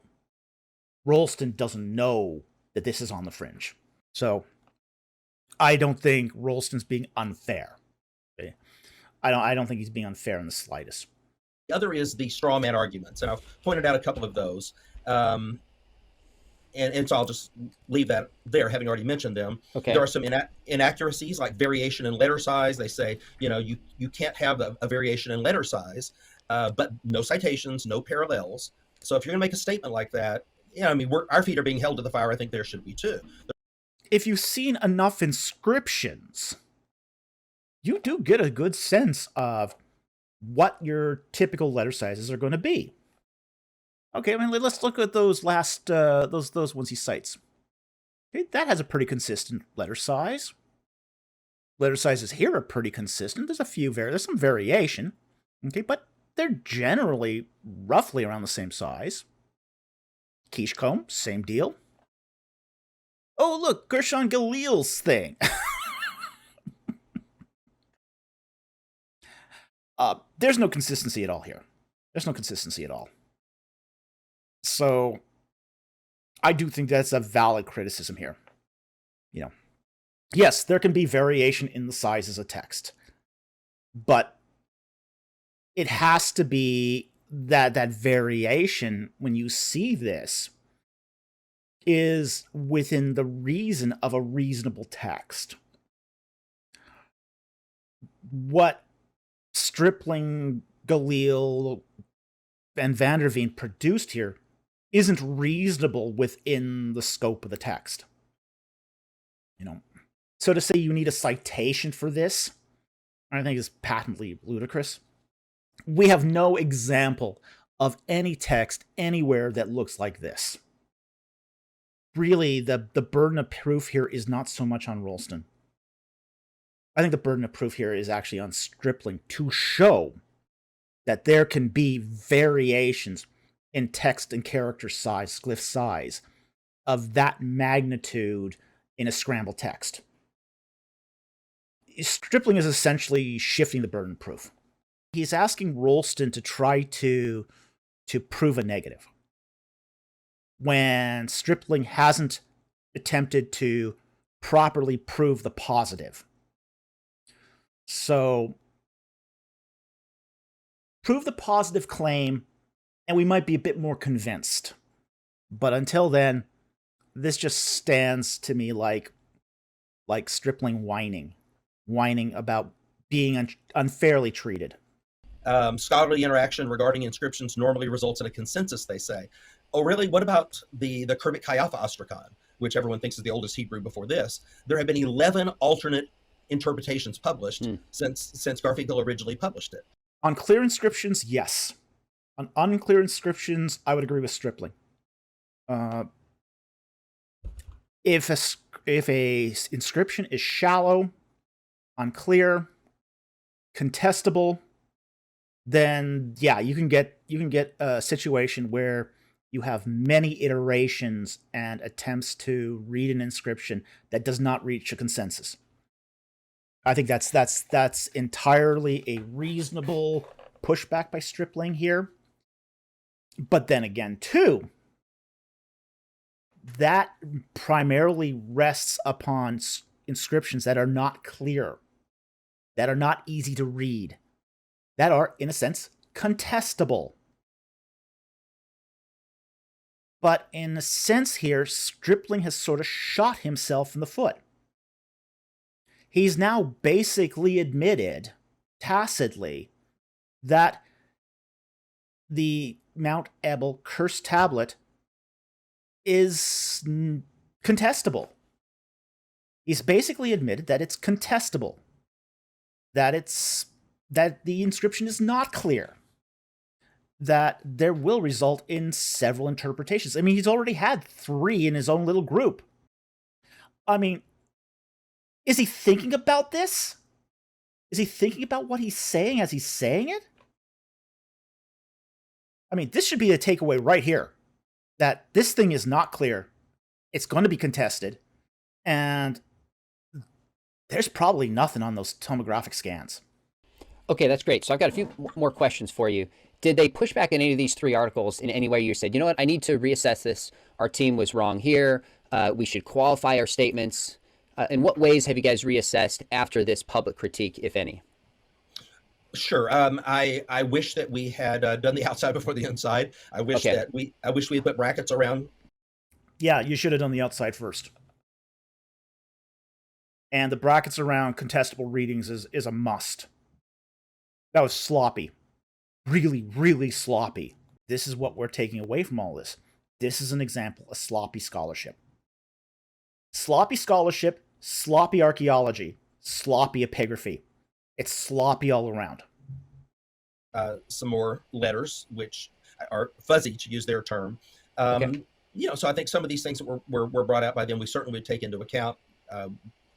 Rolston doesn't know that this is on the fringe. So, I don't think Rolston's being unfair. Okay? I don't think he's being unfair in the slightest. The other is the straw man arguments, and I've pointed out a couple of those. and so I'll just leave that there, having already mentioned them. Okay. There are some inaccuracies, like variation in letter size. They say, you can't have a variation in letter size, but no citations, no parallels. So if you're going to make a statement like that, our feet are being held to the fire. I think there should be too. If you've seen enough inscriptions, you do get a good sense of what your typical letter sizes are going to be. Okay, let's look at those last those ones he cites. Okay, that has a pretty consistent letter size. Letter sizes here are pretty consistent. There's some variation. Okay, but they're generally roughly around the same size. Quiche comb, same deal. Oh, look, Gershon Galil's thing. There's no consistency at all here. There's no consistency at all. So, I do think that's a valid criticism here. Yes, there can be variation in the sizes of text, but it has to be that variation, when you see this, is within the reason of a reasonable text. What Stripling, Galil, and Van der Veen produced here isn't reasonable within the scope of the text. So to say you need a citation for this, I think is patently ludicrous. We have no example of any text anywhere that looks like this. Really, the burden of proof here is not so much on Rolston. I think the burden of proof here is actually on Stripling to show that there can be variations in text and character size, glyph size, of that magnitude in a scrambled text. Stripling is essentially shifting the burden of proof. He's asking Rolston to try to prove a negative, when Stripling hasn't attempted to properly prove the positive. So, prove the positive claim, and we might be a bit more convinced. But until then, this just stands to me like Stripling whining about being unfairly treated. Scholarly interaction regarding inscriptions normally results in a consensus, they say. Oh, really? What about the Kermit Kayafa Ostrakhan, which everyone thinks is the oldest Hebrew before this? There have been 11 alternate interpretations published since Garfinkel originally published it. On clear inscriptions, yes. On unclear inscriptions, I would agree with Stripling. If a inscription is shallow, unclear, contestable, then yeah, you can get a situation where you have many iterations and attempts to read an inscription that does not reach a consensus. I think that's entirely a reasonable pushback by Stripling here. But then again, too, that primarily rests upon inscriptions that are not clear, that are not easy to read, that are, in a sense, contestable. But in a sense here, Stripling has sort of shot himself in the foot. He's now basically admitted, tacitly, that the Mount Ebal Curse Tablet is contestable. He's basically admitted that it's contestable, that the inscription is not clear, that there will result in several interpretations. I mean, he's already had 3 in his own little group. I mean, is he thinking about this? Is he thinking about what he's saying as he's saying it? I mean, this should be a takeaway right here, that this thing is not clear. It's going to be contested, and there's probably nothing on those tomographic scans. Okay, that's great. So I've got a few more questions for you. Did they push back in any of these 3 articles in any way? You said, you know what, I need to reassess this. Our team was wrong here. We should qualify our statements. In what ways have you guys reassessed after this public critique, if any? Sure. I wish that we had done the outside before the inside. I wish we had put brackets around Yeah, you should have done the outside first. And the brackets around contestable readings is a must. That was sloppy. Really, really sloppy. This is what we're taking away from all this. This is an example of sloppy scholarship. Sloppy scholarship, sloppy archaeology, sloppy epigraphy. It's sloppy all around. Some more letters, which are fuzzy, to use their term. Okay. So I think some of these things that were brought out by them, we certainly would take into account.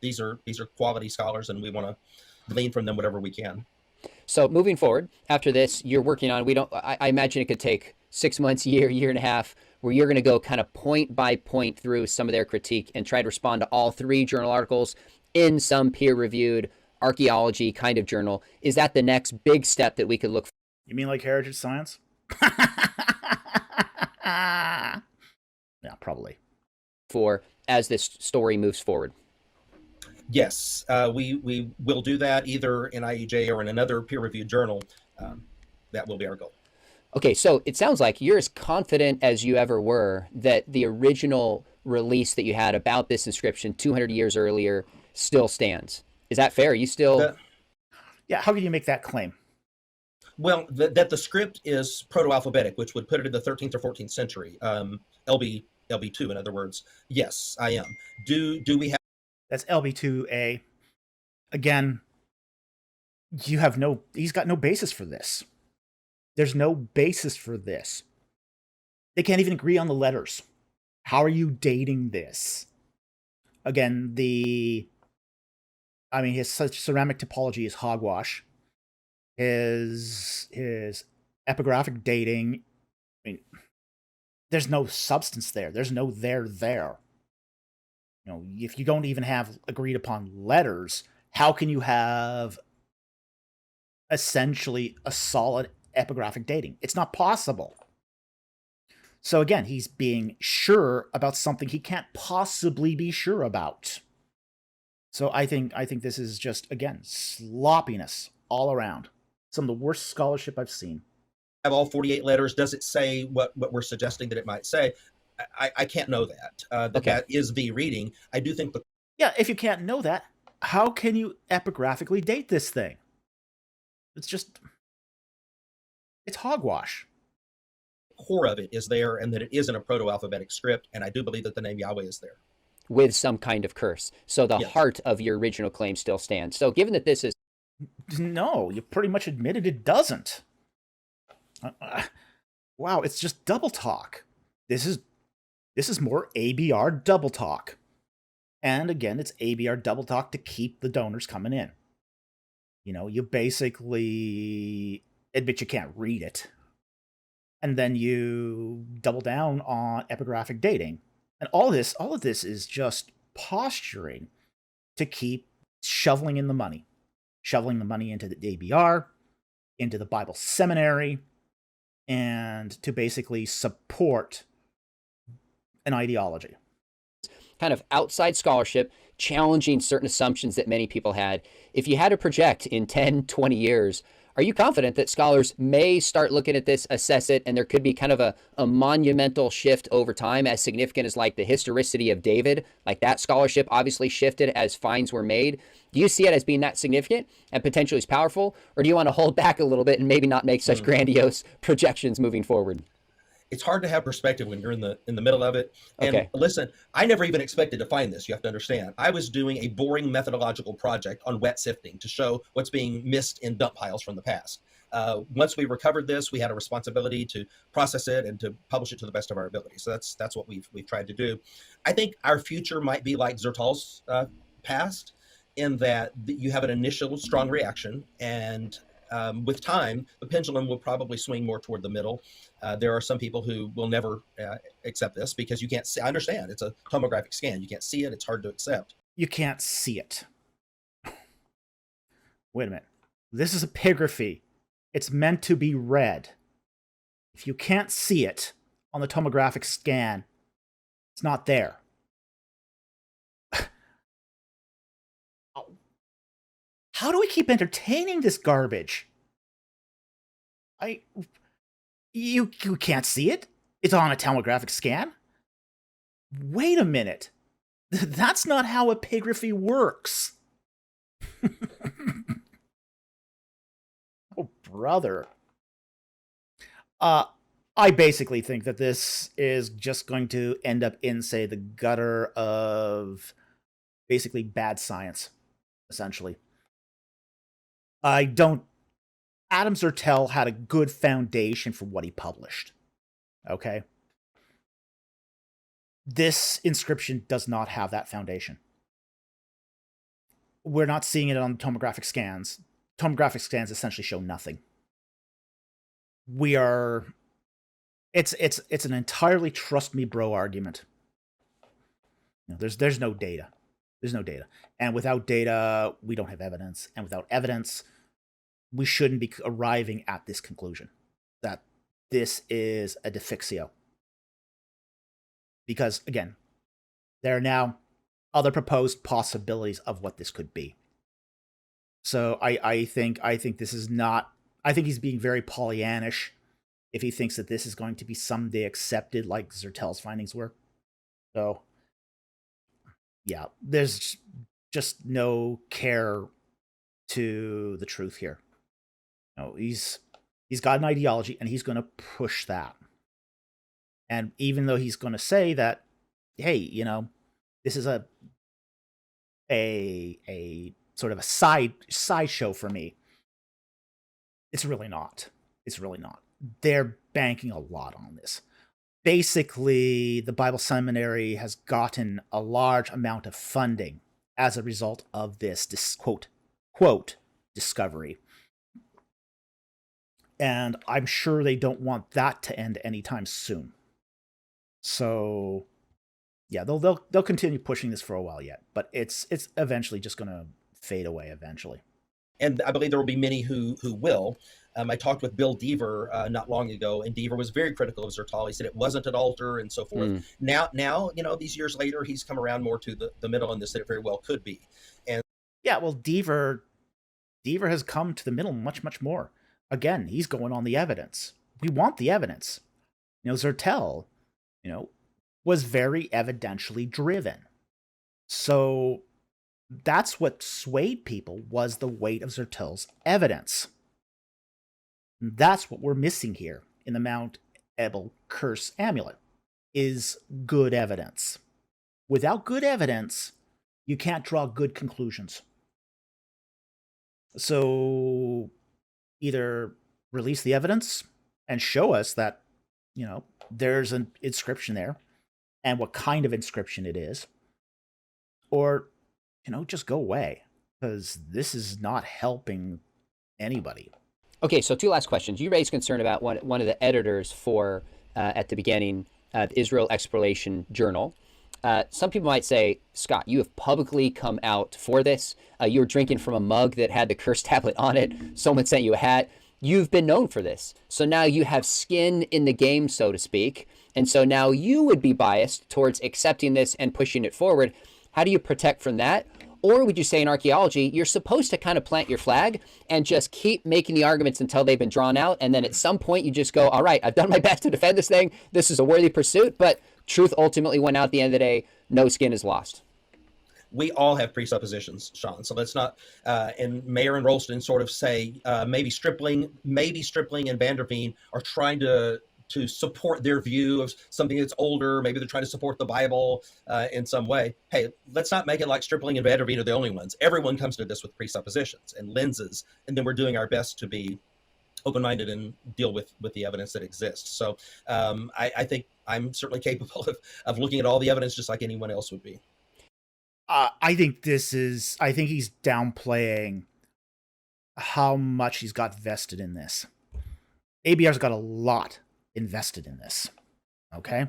These are quality scholars, and we want to glean from them whatever we can. So moving forward, after this, you're working on, I imagine it could take 6 months, year and a half, where you're going to go kind of point by point through some of their critique and try to respond to all 3 journal articles in some peer-reviewed archaeology kind of journal. Is that the next big step that we could look for? You mean like heritage science? Yeah, probably. For as this story moves forward? Yes, we will do that either in IEJ or in another peer-reviewed journal. That will be our goal. Okay, so it sounds like you're as confident as you ever were that the original release that you had about this inscription 200 years earlier still stands. Is that fair? Are you still... Yeah, how can you make that claim? Well, that the script is proto-alphabetic, which would put it in the 13th or 14th century. LB2, in other words. Yes, I am. Do we have... That's LB2A. Again, he's got no basis for this. There's no basis for this. They can't even agree on the letters. How are you dating this? Again, his ceramic typology is hogwash. His epigraphic dating, I mean, there's no substance there. There's no there. If you don't even have agreed upon letters, how can you have essentially a solid epigraphic dating? It's not possible. So again, he's being sure about something he can't possibly be sure about. So I think this is just, again, sloppiness all around. Some of the worst scholarship I've seen. Have all 48 letters? Does it say what we're suggesting that it might say? I can't know that. That is the reading. I do think yeah, if you can't know that, how can you epigraphically date this thing? It's hogwash. Core of it is there, and that it isn't a proto-alphabetic script, and I do believe that the name Yahweh is there. With some kind of curse. So the heart of your original claim still stands. So given that this is... No, you pretty much admitted it doesn't. Wow, it's just double talk. This is more ABR double talk. And again, it's ABR double talk to keep the donors coming in. You basically admit you can't read it. And then you double down on epigraphic dating. And all of this is just posturing to keep shoveling in the money. Shoveling the money into the ABR, into the Bible seminary, and to basically support an ideology. Kind of outside scholarship, challenging certain assumptions that many people had. If you had to project in 10, 20 years, are you confident that scholars may start looking at this, assess it, and there could be kind of a monumental shift over time, as significant as like the historicity of David? Like that scholarship obviously shifted as finds were made. Do you see it as being that significant and potentially as powerful? Or do you want to hold back a little bit and maybe not make such grandiose projections moving forward? It's hard to have perspective when you're in the middle of it. And listen, I never even expected to find this. You have to understand. I was doing a boring methodological project on wet sifting to show what's being missed in dump piles from the past. Once we recovered this, we had a responsibility to process it and to publish it to the best of our ability. So that's what we've tried to do. I think our future might be like Zertal's past, in that you have an initial strong reaction, and with time, the pendulum will probably swing more toward the middle. There are some people who will never accept this because you can't see. I understand. It's a tomographic scan. You can't see it. It's hard to accept. You can't see it. Wait a minute. This is epigraphy. It's meant to be read. If you can't see it on the tomographic scan, it's not there. How do we keep entertaining this garbage? You can't see it. It's on a tomographic scan. wait a minute. That's not how epigraphy works. Oh, brother. I basically think that this is just going to end up in, say, the gutter of basically bad science, essentially. I don't. Adam Zertel had a good foundation for what he published. Okay? This inscription does not have that foundation. We're not seeing it on tomographic scans. Tomographic scans essentially show nothing. We are. It's an entirely trust me bro argument. You know, there's no data. There's no data. And without data, we don't have evidence. And without evidence, we shouldn't be arriving at this conclusion that this is a defixio. Because, again, there are now other proposed possibilities of what this could be. So I think this is not... I think he's being very Pollyannish if he thinks that this is going to be someday accepted like Zertel's findings were. So, yeah, there's just no care to the truth here. No, he's got an ideology, and he's going to push that. And even though he's going to say that, hey, you know, this is a sort of a sideshow for me, it's really not. It's really not. They're banking a lot on this. Basically, the Bible Seminary has gotten a large amount of funding as a result of this quote discovery. And I'm sure they don't want that to end anytime soon. So, yeah, they'll continue pushing this for a while yet, but it's eventually just going to fade away eventually. And I believe there will be many who will. I talked with Bill Deaver not long ago, and Deaver was very critical of Zertal. He said it wasn't an altar and so forth. Now, you know, these years later, he's come around more to the middle, and this said it very well could be. And yeah, well, Deaver has come to the middle much, much more. Again, he's going on the evidence. We want the evidence. You know, Zertel, you know, was very evidentially driven. So that's what swayed people, was the weight of Zertel's evidence. That's what we're missing here in the Mount Ebal Curse Amulet, is good evidence. Without good evidence, you can't draw good conclusions. So either release the evidence and show us that, you know, there's an inscription there and what kind of inscription it is, or, you know, just go away, because this is not helping anybody. Okay, so two last questions. You raised concern about one of the editors for, at the beginning, the Israel Exploration Journal. Some people might say, Scott, you have publicly come out for this. You were drinking from a mug that had the curse tablet on it. Someone sent you a hat. You've been known for this. So now you have skin in the game, so to speak. And so now you would be biased towards accepting this and pushing it forward. How do you protect from that? Or would you say in archaeology, you're supposed to kind of plant your flag and just keep making the arguments until they've been drawn out. And then at some point you just go, all right, I've done my best to defend this thing. This is a worthy pursuit, but truth ultimately went out at the end of the day. No skin is lost. We all have presuppositions, Sean. So let's not, and Mayer and Rolston sort of say, maybe Stripling and Vanderveen are trying to support their view of something that's older. Maybe they're trying to support the Bible in some way. Hey, let's not make it like Stripling and Vanderveen are the only ones. Everyone comes to this with presuppositions and lenses, and then we're doing our best to be open-minded and deal with the evidence that exists. So I think I'm certainly capable of looking at all the evidence just like anyone else would be. I think he's downplaying how much he's got vested in this. ABR's got a lot invested in this. Okay?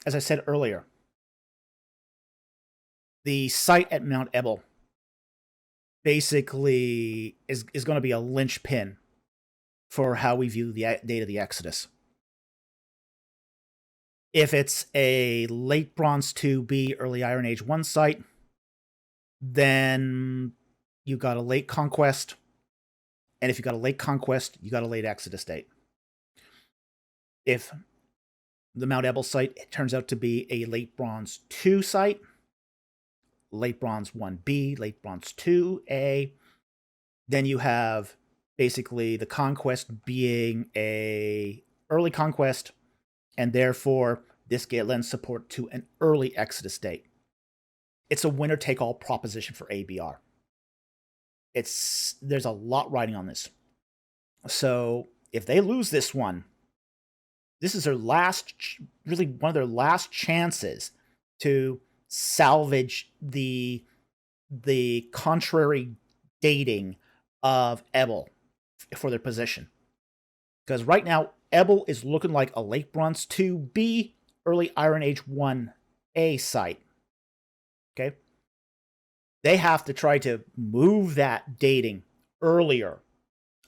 As I said earlier, the site at Mount Ebal basically is going to be a linchpin for how we view the date of the Exodus. If it's a late Bronze 2B, early Iron Age 1 site, then you got a late Conquest. And if you got a late Conquest, you got a late Exodus date. If the Mount Ebal site, it turns out to be a Late Bronze 2 site, Late Bronze 1B, Late Bronze 2A. Then you have basically the conquest being a early conquest, and therefore this lends support to an early Exodus date. It's a winner-take-all proposition for ABR. There's a lot riding on this. So if they lose this one, this is their last, really one of their last chances to salvage the contrary dating of Ebal for their position. Because right now, Ebal is looking like a Late Bronze 2B, early Iron Age 1A site. Okay? They have to try to move that dating earlier.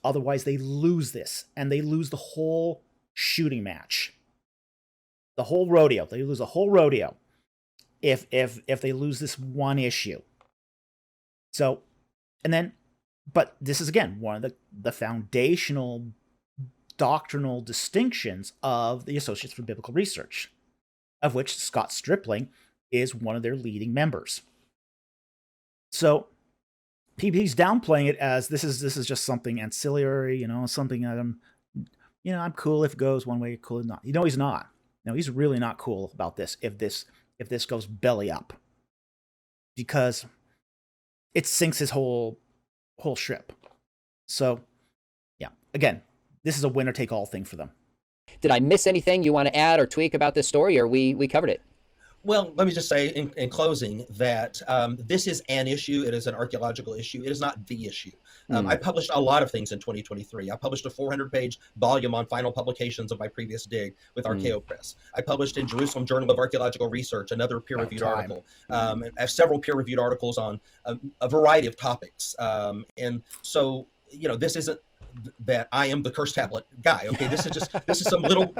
Otherwise, they lose this, and they lose the whole shooting match. The whole rodeo. They lose the whole rodeo if they lose this one issue. So, and then, but this is, again, one of the foundational doctrinal distinctions of the Associates for Biblical Research, of which Scott Stripling is one of their leading members. So he's downplaying it as this is just something ancillary, something that I'm cool if it goes one way, cool if not. He's not. No, he's really not cool about this if this goes belly up, because it sinks his whole ship. So yeah, again, this is a winner take all thing for them. Did I miss anything you want to add or tweak about this story, or we covered it? Well, let me just say in closing that this is an issue. It is an archaeological issue. It is not the issue. I published a lot of things in 2023. I published a 400-page volume on final publications of my previous dig with Archaeo Press. I published in Jerusalem Journal of Archaeological Research, another peer-reviewed article. I have several peer-reviewed articles on a variety of topics. And so, this isn't that I am the Curse Tablet guy. Okay, this is some little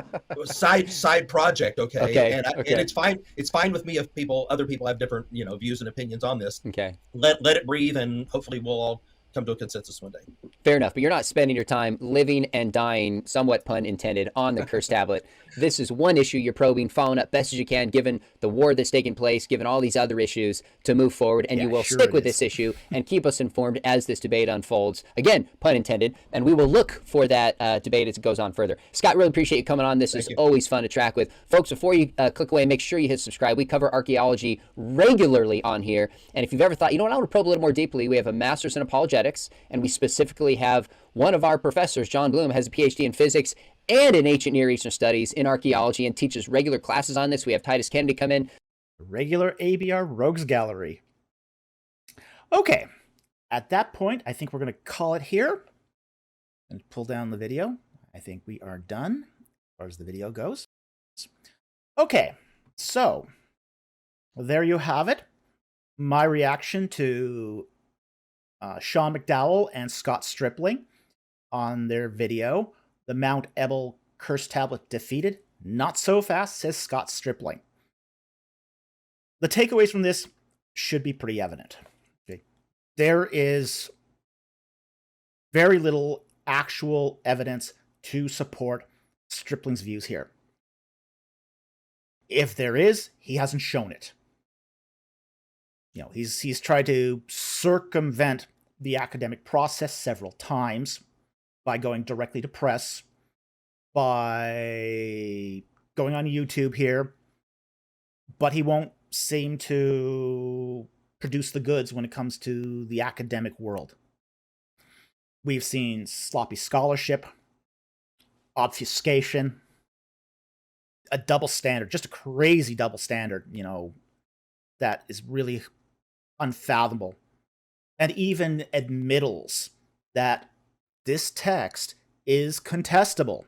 side project. Okay, and it's fine with me if other people have different views and opinions on this. Okay, let it breathe, and hopefully we'll all come to a consensus one day. Fair enough, but you're not spending your time living and dying, somewhat pun intended, on the Curse Tablet. This is one issue you're probing, following up best as you can, given the war that's taking place, given all these other issues, to move forward, and you will stick with this issue and keep us informed as this debate unfolds. Again, pun intended, and we will look for that debate as it goes on further. Scott, really appreciate you coming on. This is always fun to track with. Folks, before you click away, make sure you hit subscribe. We cover archaeology regularly on here, and if you've ever thought, I want to probe a little more deeply, we have a master's in apologetics, and we specifically have one of our professors, John Bloom, has a PhD in physics and in ancient Near Eastern studies in archaeology and teaches regular classes on this. We have Titus Kennedy come in. Regular ABR Rogues Gallery. Okay, at that point, I think we're going to call it here and pull down the video. I think we are done as far as the video goes. Okay, so there you have it. My reaction to Sean McDowell and Scott Stripling on their video, The Mount Ebal Curse Tablet Defeated. Not so fast, says Scott Stripling. The takeaways from this should be pretty evident. Okay. There is very little actual evidence to support Stripling's views here. If there is, he hasn't shown it. He's tried to circumvent the academic process several times by going directly to press, by going on YouTube here, but he won't seem to produce the goods when it comes to the academic world. We've seen sloppy scholarship, obfuscation, a double standard, just a crazy double standard, that is really unfathomable. And even admittals that this text is contestable.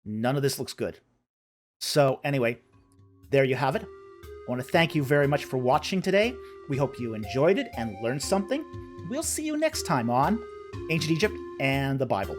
None of this looks good. So anyway, there you have it. I want to thank you very much for watching today. We hope you enjoyed it and learned something. We'll see you next time on Ancient Egypt and the Bible.